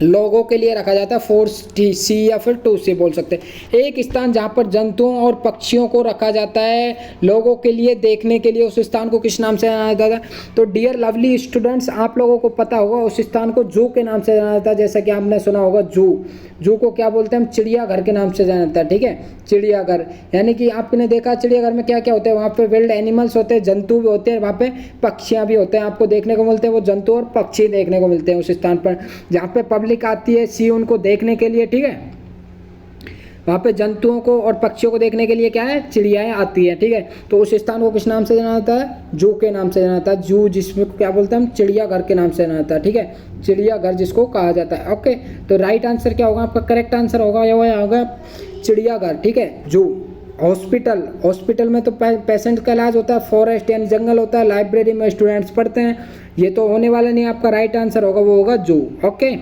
लोगों के लिए रखा जाता है, फॉर सी या फिर टू सी बोल सकते हैं। एक स्थान जहाँ पर जंतुओं और पक्षियों को रखा जाता है लोगों के लिए देखने के लिए, उस स्थान को किस नाम से जाना जाता है, तो डियर लवली स्टूडेंट्स आप लोगों को पता होगा उस स्थान को जू के नाम से जाना जाता है। जैसा कि आपने सुना होगा जू को क्या बोलते हैं हम, चिड़ियाघर के नाम से जाना जाता है। ठीक है, चिड़ियाघर, यानी कि आपने देखा चिड़ियाघर में क्या क्या होते हैं, वहाँ पे विल्ड एनिमल्स होते हैं, जंतु भी होते हैं, वहाँ पे पक्षियाँ भी होते हैं, आपको देखने को मिलते हैं, वो जंतु और पक्षी देखने को मिलते हैं उस स्थान पर जहाँ पे पब्लिक आती है सी उनको देखने के लिए। ठीक है, वहाँ पे जंतुओं को और पक्षियों को देखने के लिए क्या है, चिड़ियाएँ आती हैं। ठीक है, तो उस स्थान को किस नाम से जाना जाता है, जू के नाम से जाना जाता है। जू जिसमें क्या बोलते हैं हम, चिड़ियाघर के नाम से जाना जाता है। ठीक है, चिड़ियाघर जिसको कहा जाता है। ओके, तो राइट आंसर क्या होगा आपका, करेक्ट आंसर होगा ये होगा चिड़ियाघर। ठीक है, जू। हॉस्पिटल में तो पेशेंट का इलाज होता है, फॉरेस्ट यानी जंगल होता है, लाइब्रेरी में स्टूडेंट्स पढ़ते हैं, ये तो होने वाला नहीं, आपका राइट आंसर होगा वो होगा जू। ओके,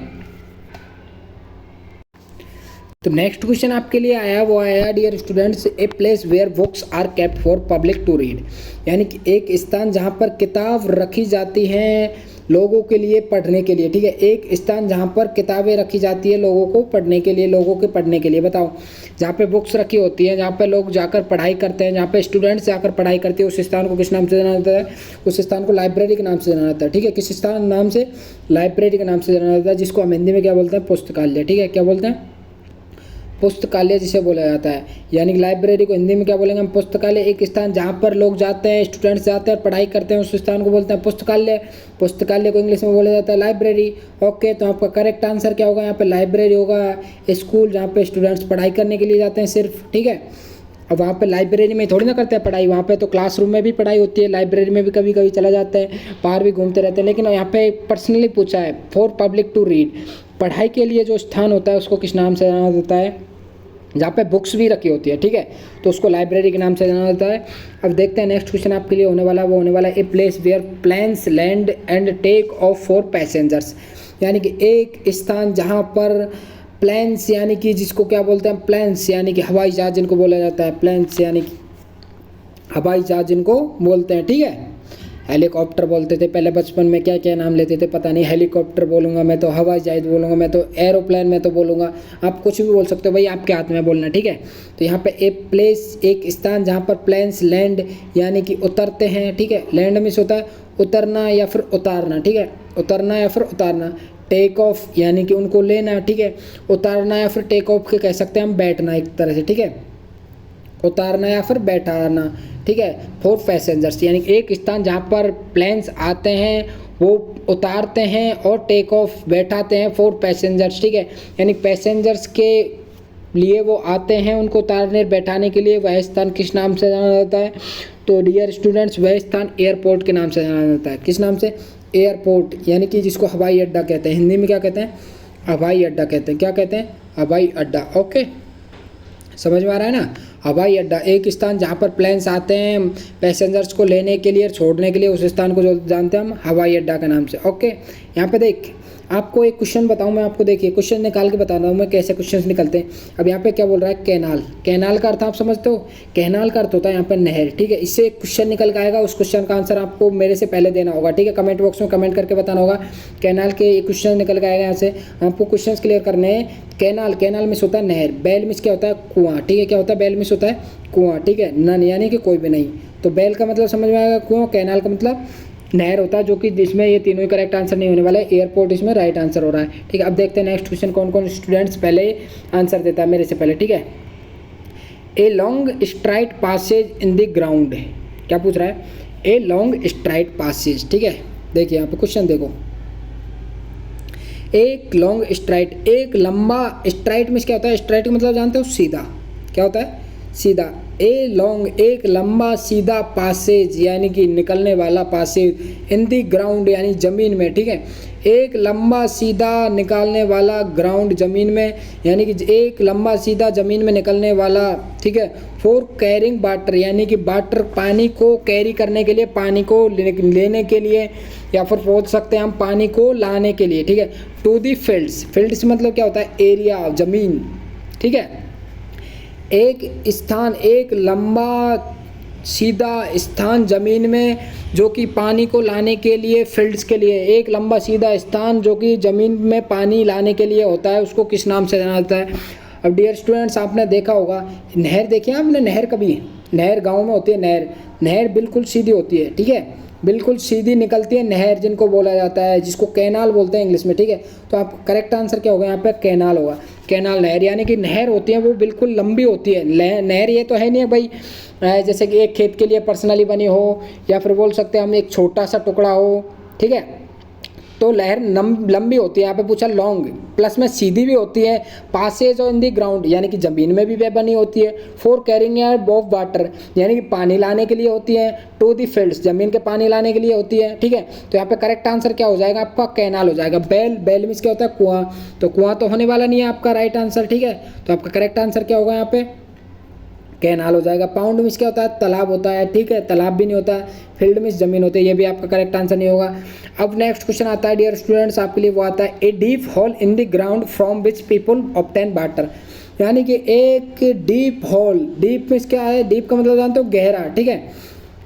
तो नेक्स्ट क्वेश्चन आपके लिए आया, वो आया dear students, a place where books are kept for public to read, यानी कि एक स्थान जहाँ पर किताब रखी जाती हैं लोगों के लिए पढ़ने के लिए, ठीक है। एक स्थान जहाँ पर किताबें रखी जाती है लोगों को पढ़ने के लिए, लोगों के पढ़ने के लिए। बताओ, जहाँ पे बुक्स रखी होती हैं, जहाँ पे लोग जाकर पढ़ाई करते हैं, जहाँ पे स्टूडेंट्स जाकर पढ़ाई करते हैं, उस स्थान को किस नाम से जाना जाता है? उस स्थान को लाइब्रेरी के नाम से जाना जाता है, ठीक है। किस स्थान नाम से? लाइब्रेरी के नाम से जाना जाता है, जिसको हम हिंदी में क्या बोलते हैं? पुस्तकालय, ठीक है। क्या बोलते हैं? पुस्तकालय जिसे बोला जाता है, यानी कि लाइब्रेरी को हिंदी में क्या बोलेंगे हम? पुस्तकालय। एक स्थान जहाँ पर लोग जाते हैं, स्टूडेंट्स जाते हैं, पढ़ाई करते हैं, उस स्थान को बोलते हैं पुस्तकालय। पुस्तकालय को इंग्लिश में बोला जाता है लाइब्रेरी। ओके, तो आपका करेक्ट आंसर क्या होगा? यहाँ पे लाइब्रेरी होगा। स्कूल जहाँ पे स्टूडेंट्स पढ़ाई करने के लिए जाते हैं सिर्फ, ठीक है। अब वहाँ पे लाइब्रेरी में थोड़ी ना करते हैं पढ़ाई, वहाँ पे तो क्लासरूम में भी पढ़ाई होती है, लाइब्रेरी में भी कभी कभी चला जाता है, बाहर भी घूमते रहते हैं। लेकिन यहाँ पे पर्सनली पूछा है, फॉर पब्लिक टू रीड, पढ़ाई के लिए जो स्थान होता है उसको किस नाम से जाना जाता है? जहाँ पे बुक्स भी रखी होती है, ठीक है, तो उसको लाइब्रेरी के नाम से जाना जाता है। अब देखते हैं नेक्स्ट क्वेश्चन आपके लिए होने वाला, वो होने वाला a place where planes land and take off for passengers, यानी कि एक स्थान जहाँ पर प्लेन्स, यानी कि जिसको क्या बोलते हैं? प्लेन्स, यानी कि हवाई जहाज जिनको बोला जाता है, प्लेन्स यानी कि हवाई जहाज जिनको बोलते हैं, ठीक है। हेलीकॉप्टर बोलते थे पहले बचपन में, क्या क्या नाम लेते थे पता नहीं, हेलीकॉप्टर बोलूँगा मैं तो, हवाई जहाज बोलूँगा मैं तो, एरोप्लेन में तो बोलूँगा, आप कुछ भी बोल सकते हो भाई, आपके हाथ में बोलना, ठीक है। तो यहाँ पे ए प्लेस, एक स्थान जहाँ पर प्लेन्स लैंड यानी कि उतरते हैं, ठीक है। लैंड मीन्स होता है उतरना या फिर उतारना, ठीक है, उतरना या फिर उतारना। टेक ऑफ यानी कि उनको लेना, ठीक है। उतारना या फिर टेक ऑफ के कह सकते हैं हम बैठना एक तरह से, ठीक है, उतारना या फिर बैठाना, ठीक है। फॉर पैसेंजर्स यानी एक स्थान जहाँ पर प्लेन्स आते हैं वो उतारते हैं और टेक ऑफ बैठाते हैं, फॉर पैसेंजर्स, ठीक है, यानी पैसेंजर्स के लिए वो आते हैं, उनको उतारने बैठाने के लिए। वह स्थान किस नाम से जाना जाता है? तो डियर स्टूडेंट्स, वह स्थान एयरपोर्ट के नाम से जाना जाता है। किस नाम से? एयरपोर्ट, यानी कि जिसको हवाई अड्डा कहते हैं, हिंदी में क्या कहते हैं? हवाई अड्डा कहते हैं। क्या कहते हैं? हवाई अड्डा। ओके, समझ में आ रहा है ना? हवाई अड्डा, एक स्थान जहाँ पर प्लेन्स आते हैं पैसेंजर्स को लेने के लिए और छोड़ने के लिए, उस स्थान को जो जानते हैं हम हवाई अड्डा के नाम से। ओके, यहाँ पे देख आपको एक क्वेश्चन बताऊँ मैं आपको, देखिए क्वेश्चन निकाल के बता रहा हूँ मैं कैसे क्वेश्चंस निकलते हैं। अब यहाँ पे क्या बोल रहा है? कैनाल। कैनाल का अर्थ आप समझते हो? कैनाल का अर्थ होता है यहाँ पे नहर, ठीक है। इससे एक क्वेश्चन निकल के आएगा, उस क्वेश्चन का आंसर आपको मेरे से पहले देना होगा, ठीक है। कमेंट बॉक्स में कमेंट करके बताना होगा। कैनाल के एक क्वेश्चन निकल के आएगा, यहाँ से आपको क्वेश्चन क्लियर करने हैं। कैनाल, कैनाल मिस होता है नहर, बैल मिस क्या होता है? कुआं, ठीक है। क्या होता है? बैल मिस होता है कुआं, ठीक है। नन यानी कि कोई भी नहीं, तो बैल का मतलब समझ में आएगा कुआं, कैनाल का मतलब नहर होता है, जो कि जिसमें ये तीनों ही करेक्ट आंसर नहीं होने वाला है। एयरपोर्ट इसमें राइट आंसर हो रहा है, ठीक है। अब देखते हैं नेक्स्ट क्वेश्चन कौन कौन स्टूडेंट्स पहले आंसर देता है मेरे से पहले, ठीक है। A long straight passage in the ground, क्या पूछ रहा है? ए लॉन्ग स्ट्राइट पासेज, ठीक है। देखिए यहाँ पे क्वेश्चन देखो, एक लॉन्ग स्ट्राइट, एक लंबा, स्ट्राइट में क्या होता है? स्ट्राइट का मतलब जानते हो? सीधा। क्या होता है? सीधा। ए लॉन्ग, एक लंबा सीधा पासेज यानी कि निकलने वाला पासेज, इन दी ग्राउंड यानी जमीन में, ठीक है। एक लंबा सीधा निकालने वाला ग्राउंड जमीन में, यानी कि एक लंबा सीधा जमीन में निकलने वाला, ठीक है। फॉर कैरिंग वाटर यानी कि वाटर, पानी को कैरी करने के लिए, पानी को लेने के लिए, या फिर बोल सकते हैं हम पानी को लाने के लिए, ठीक है। टू दी फील्ड्स, फील्ड्स मतलब क्या होता है? एरिया, जमीन, ठीक है। एक स्थान, एक लंबा सीधा स्थान जमीन में जो कि पानी को लाने के लिए, फील्ड्स के लिए, एक लंबा सीधा स्थान जो कि ज़मीन में पानी लाने के लिए होता है, उसको किस नाम से जाना जाता है? अब डियर स्टूडेंट्स, आपने देखा होगा नहर, देखिए आपने नहर कभी? नहर गांव में होती है नहर, नहर बिल्कुल सीधी होती है, ठीक है, बिल्कुल सीधी निकलती है नहर, जिनको बोला जाता है, जिसको कैनाल बोलते हैं इंग्लिश में, ठीक है। तो आप करेक्ट आंसर क्या होगा यहाँ पे? कैनाल होगा। कैनाल नहर, यानी कि नहर होती है वो बिल्कुल लंबी होती है। नहर ये तो है नहीं है भाई जैसे कि एक खेत के लिए पर्सनली बनी हो, या फिर बोल सकते हैं हम एक छोटा सा टुकड़ा हो, ठीक है। तो लहर लंबी होती है, यहाँ पे पूछा लॉन्ग, प्लस में सीधी भी होती है। पासेज और इन दी ग्राउंड यानी कि ज़मीन में भी वह बनी होती है। फॉर कैरिंग ऑफ वाटर यानी कि पानी लाने के लिए होती है। टू दी फील्ड्स ज़मीन के पानी लाने के लिए होती है, ठीक है। तो यहाँ पे करेक्ट आंसर क्या हो जाएगा आपका? कैनाल हो जाएगा। बैल, बैल मीन्स क्या होता है? कुआं, तो कुआं तो होने वाला नहीं है आपका राइट आंसर, ठीक है। तो आपका करेक्ट आंसर क्या होगा यहाँ पे? कैनाल हो जाएगा। पाउंड मीन्स क्या होता है? तालाब होता है, ठीक है, तालाब भी नहीं होता। फील्ड मीन्स जमीन होती है, ये भी आपका करेक्ट आंसर नहीं होगा। अब नेक्स्ट क्वेश्चन आता है डियर स्टूडेंट्स आपके लिए, वो आता है a deep whole in the ground from which people obtain water, यानी कि एक डीप होल, डीप मीन्स क्या है, डीप का मतलब जानते हो गहरा, ठीक है।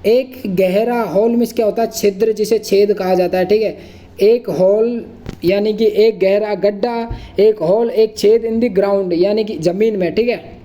एक गहरा होल मीन्स क्या होता है, छिद्र जिसे छेद कहा जाता है, ठीक है। एक होल यानी कि एक गहरा गड्ढा, एक होल एक छेद इन द ग्राउंड यानी कि जमीन में, ठीक है।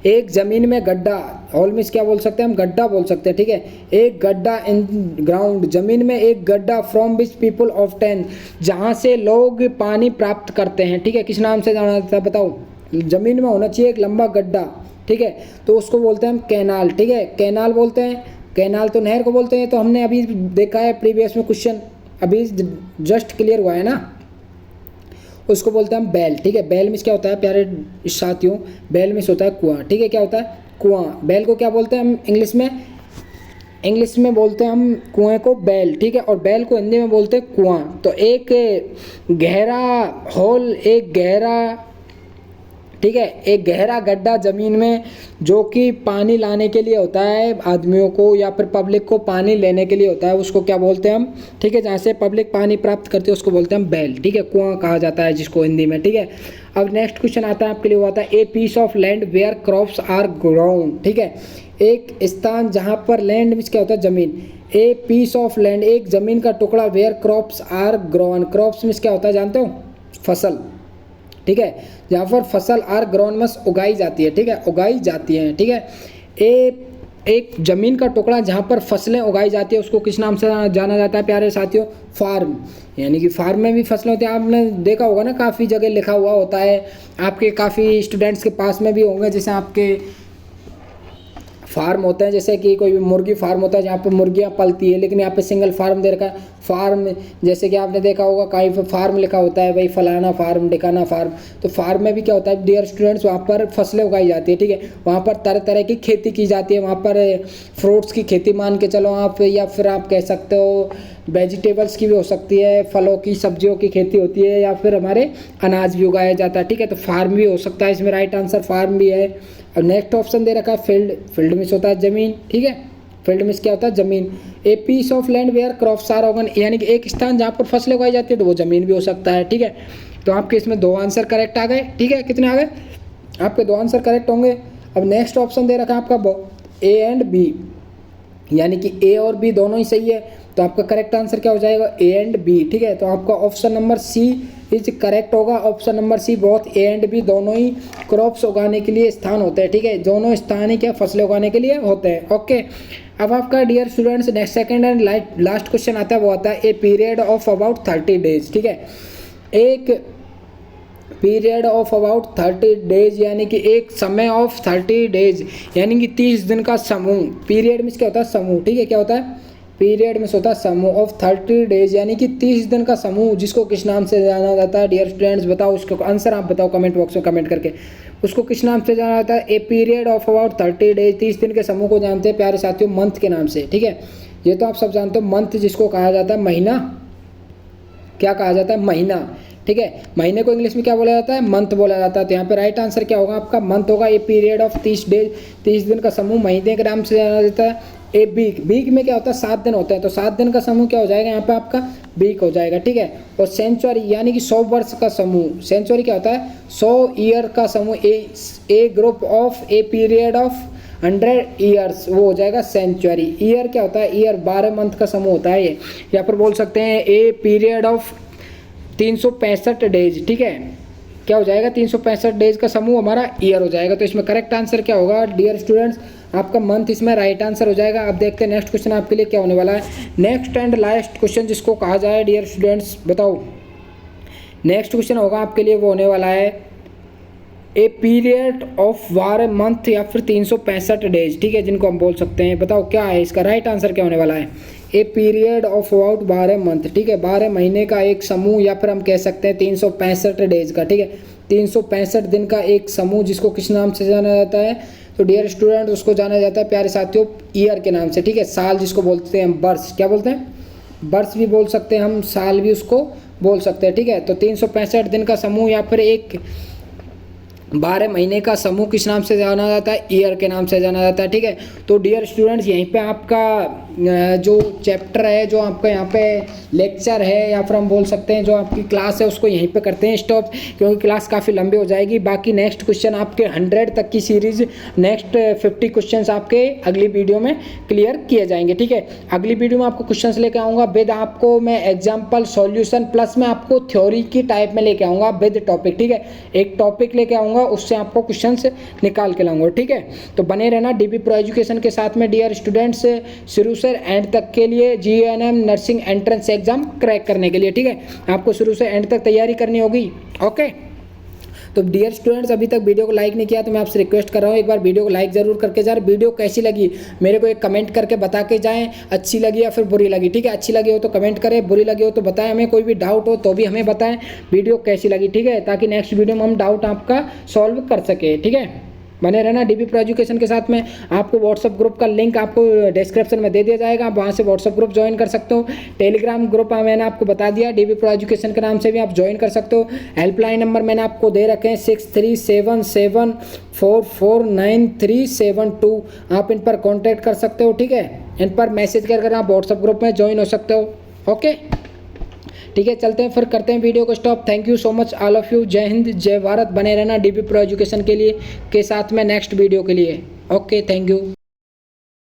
एक जमीन में गड्ढा, होल मीन्स क्या बोल सकते हैं हम, गड्ढा बोल सकते हैं, ठीक है। एक गड्ढा इन ग्राउंड, जमीन में एक गड्ढा, from which people of ten, जहाँ से लोग पानी प्राप्त करते हैं, ठीक है। किस नाम से जाना जाता है बताओ, जमीन में होना चाहिए एक लंबा गड्ढा, ठीक है, तो उसको बोलते हैं हम कैनाल, ठीक है। कैनाल बोलते हैं, कैनाल तो नहर को बोलते हैं, तो हमने अभी देखा है प्रीवियस में क्वेश्चन, अभी जस्ट क्लियर हुआ है ना, उसको बोलते हैं हम बैल, ठीक है। बैल मीन्स क्या होता है प्यारे साथियों, बैल मीन्स होता है कुआं, ठीक है। क्या होता है, कुआं। बैल को क्या बोलते हैं हम इंग्लिश में, इंग्लिश में बोलते हैं हम कुएं को बैल, ठीक है, और बैल को हिंदी में बोलते हैं कुआं। तो एक गहरा होल, एक गहरा, ठीक है, एक गहरा गड्ढा ज़मीन में जो कि पानी लाने के लिए होता है, आदमियों को या फिर पब्लिक को पानी लेने के लिए होता है, उसको क्या बोलते हैं हम, ठीक है। जहाँ से पब्लिक पानी प्राप्त करती है उसको बोलते हैं हम बैल, ठीक है, कुआं कहा जाता है जिसको हिंदी में, ठीक है। अब नेक्स्ट क्वेश्चन आता है आपके लिए, हुआ था a piece of land where crops are grown, ठीक है। एक स्थान जहाँ पर, लैंड मीन्स क्या होता है जमीन, ए पीस ऑफ लैंड एक ज़मीन का टुकड़ा, where crops are grown, crops means क्या होता है जानते हो, फसल, ठीक है, जहाँ पर फसल आर ग्रोन मस उगाई जाती है, ठीक है, उगाई जाती हैं, ठीक है। एक जमीन का टुकड़ा जहाँ पर फसलें उगाई जाती है उसको किस नाम से जाना जाता है प्यारे साथियों, फार्म। यानी कि फार्म में भी फसलें होती हैं, आपने देखा होगा ना, काफ़ी जगह लिखा हुआ होता है, आपके काफ़ी स्टूडेंट्स के पास में भी होंगे, जैसे आपके फार्म होते हैं, जैसे कि कोई भी मुर्गी फार्म होता है जहाँ पे मुर्गियाँ पलती है, लेकिन यहाँ पे सिंगल फार्म दे रखा है, फार्म, जैसे कि आपने देखा होगा कहीं पे फार्म लिखा होता है भाई, फलाना फार्म, ढिकाना फार्म, तो फार्म में भी क्या होता है डियर स्टूडेंट्स, वहाँ पर फसलें उगाई जाती है, ठीक है। वहाँ पर तरह तरह की खेती की जाती है, वहाँ पर फ्रूट्स की खेती मान के चलो आप, या फिर आप कह सकते हो वेजिटेबल्स की भी हो सकती है, फलों की, सब्जियों की खेती होती है, या फिर हमारे अनाज भी उगाया जाता है, ठीक है। तो फार्म भी हो सकता है, इसमें राइट आंसर फार्म भी है। और नेक्स्ट ऑप्शन दे रखा है फील्ड, फील्ड मीन्स होता है जमीन, ठीक है, फील्ड मीन्स क्या होता है जमीन। A piece of land where crops are ऑर्गन, यानी कि एक स्थान जहाँ पर फसलें उगाई जाती है, तो वो जमीन भी हो सकता है, ठीक है। तो आपके इसमें 2 आंसर करेक्ट आ गए, ठीक है, कितने आ गए आपके 2 आंसर करेक्ट होंगे। अब नेक्स्ट ऑप्शन दे रखा है आपका ए एंड बी, यानी कि ए और बी दोनों ही सही है, तो आपका करेक्ट आंसर क्या हो जाएगा, ए एंड बी, ठीक है। तो आपका option number C is correct होगा, ऑप्शन नंबर सी, बहुत ए एंड बी दोनों ही क्रॉप्स उगाने के लिए स्थान होते हैं, ठीक है, दोनों स्थान ही क्या फसलें उगाने के लिए होते हैं, ओके। अब आपका dear students next second and last question आता है, वो आता है a period of about 30 days, ठीक है। एक पीरियड ऑफ अबाउट 30 डेज, यानी कि एक समय ऑफ 30 डेज, यानी कि 30 दिन का समूह, पीरियड मीन्स क्या होता है समूह, ठीक है, क्या होता है पीरियड में होता है समूह, ऑफ 30 डेज यानी कि 30 दिन का समूह, जिसको किस नाम से जाना जाता है डियर स्टूडेंट्स, बताओ उसको आंसर, आप बताओ कमेंट बॉक्स में कमेंट करके, उसको किस नाम से जाना जाता है, a period of about 30 days, 30 दिन के समूह को जानते हैं प्यारे साथियों मंथ के नाम से, ठीक है। ये तो आप सब जानते हो, मंथ जिसको कहा जाता है महीना, क्या कहा जाता है महीना, ठीक है। महीने को इंग्लिश में क्या बोला जाता है, मंथ बोला जाता है। तो यहाँ पे राइट आंसर क्या होगा आपका, मंथ होगा। ए पीरियड ऑफ 30 डेज, 30 दिन का समूह महीने के नाम से जाना जाता है। ए वीक, वीक में क्या होता है 7 दिन होते हैं, तो 7 दिन का समूह क्या हो जाएगा यहाँ पे आपका वीक हो जाएगा, ठीक है। और सेंचुरी यानी कि 100 वर्ष का समूह, सेंचुरी क्या होता है 100 ईयर का समूह, a group of a period of 100 years, वो हो जाएगा सेंचुरी। ईयर क्या होता है, ईयर 12 मंथ का समूह होता है ये, या फिर बोल सकते हैं ए पीरियड ऑफ 365 डेज, ठीक है, क्या हो जाएगा 365 डेज का समूह हमारा ईयर हो जाएगा। तो इसमें करेक्ट आंसर क्या होगा डियर स्टूडेंट्स, आपका मंथ इसमें राइट आंसर हो जाएगा। अब देखते हैं नेक्स्ट क्वेश्चन आपके लिए क्या होने वाला है। नेक्स्ट एंड लास्ट क्वेश्चन जिसको कहा जाए डियर स्टूडेंट्स, बताओ नेक्स्ट क्वेश्चन होगा आपके लिए, वो होने वाला है ए पीरियड ऑफ 12 मंथ या फिर 365 डेज, ठीक है, जिनको हम बोल सकते हैं। बताओ क्या है इसका राइट आंसर, क्या होने वाला है। A period of about 12 month, ठीक है, 12 महीने का एक समूह, या फिर हम कह सकते हैं 365 डेज का, ठीक है, 365 दिन का एक समूह, जिसको किस नाम से जाना जाता है, तो डियर स्टूडेंट उसको जाना जाता है प्यारे साथियों ईयर के नाम से, ठीक है। साल जिसको बोलते हैं हम वर्ष, क्या बोलते हैं वर्ष भी बोल सकते हैं हम, साल भी उसको बोल सकते हैं, ठीक है। तो 365 दिन का समूह या फिर एक 12 महीने का समूह किस नाम से जाना जाता है? ईयर के नाम से जाना जाता है। ठीक है, तो डियर स्टूडेंट्स यहीं पे आपका जो चैप्टर है, जो आपका यहाँ पे लेक्चर है या फिर हम बोल सकते हैं जो आपकी क्लास है उसको यहीं पे करते हैं स्टॉप, क्योंकि क्लास काफ़ी लंबी हो जाएगी। बाकी नेक्स्ट क्वेश्चन आपके 100 तक की सीरीज, नेक्स्ट 50 क्वेश्चन आपके अगली वीडियो में क्लियर किए जाएंगे। ठीक है, अगली वीडियो में आपको क्वेश्चन लेके आऊँगा विद आपको मैं एग्जाम्पल सॉल्यूशन प्लस में आपको थ्योरी की टाइप में लेके आऊँगा विद टॉपिक। ठीक है, एक टॉपिक लेके आऊँगा, उससे आपको क्वेश्चंस निकाल के लाऊंगा। ठीक है, तो बने रहना डीबी प्रो एजुकेशन के साथ में डियर स्टूडेंट्स, शुरू से एंड तक के लिए GNM nursing entrance exam crack करने के लिए। ठीक है, आपको शुरू से एंड तक तैयारी करनी होगी। ओके, तो डियर स्टूडेंट्स अभी तक वीडियो को लाइक नहीं किया तो मैं आपसे रिक्वेस्ट कर रहा हूँ एक बार वीडियो को लाइक जरूर करके जाए। वीडियो कैसी लगी मेरे को एक कमेंट करके बता के जाएं, अच्छी लगी या फिर बुरी लगी। ठीक है, अच्छी लगी हो तो कमेंट करें, बुरी लगी हो तो बताएं, हमें कोई भी डाउट हो तो भी हमें बताएं वीडियो कैसी लगी। ठीक है, ताकि नेक्स्ट वीडियो में हम डाउट आपका सॉल्व कर सके। ठीक है, बने रहना डीबी प्रो एजुकेशन के साथ में। आपको व्हाट्सअप ग्रुप का लिंक आपको डिस्क्रिप्शन में दे दिया जाएगा, आप वहाँ से व्हाट्सअप ग्रुप ज्वाइन कर सकते हो। टेलीग्राम ग्रुप मैंने आपको बता दिया, डीबी प्रो एजुकेशन के नाम से भी आप ज्वाइन कर सकते हो। हेल्पलाइन नंबर मैंने आपको दे रखे हैं 6377449372, आप इन पर कॉन्टैक्ट कर सकते हो। ठीक है, इन पर मैसेज कर आप व्हाट्सअप ग्रुप में ज्वाइन हो सकते हो। ओके, ठीक है, चलते हैं फिर करते हैं वीडियो को stop. Thank you so much all of you. जय हिंद, जय भारत। बने रहना डीबी प्रो एजुकेशन के लिए के साथ में नेक्स्ट वीडियो के लिए। Okay, thank you.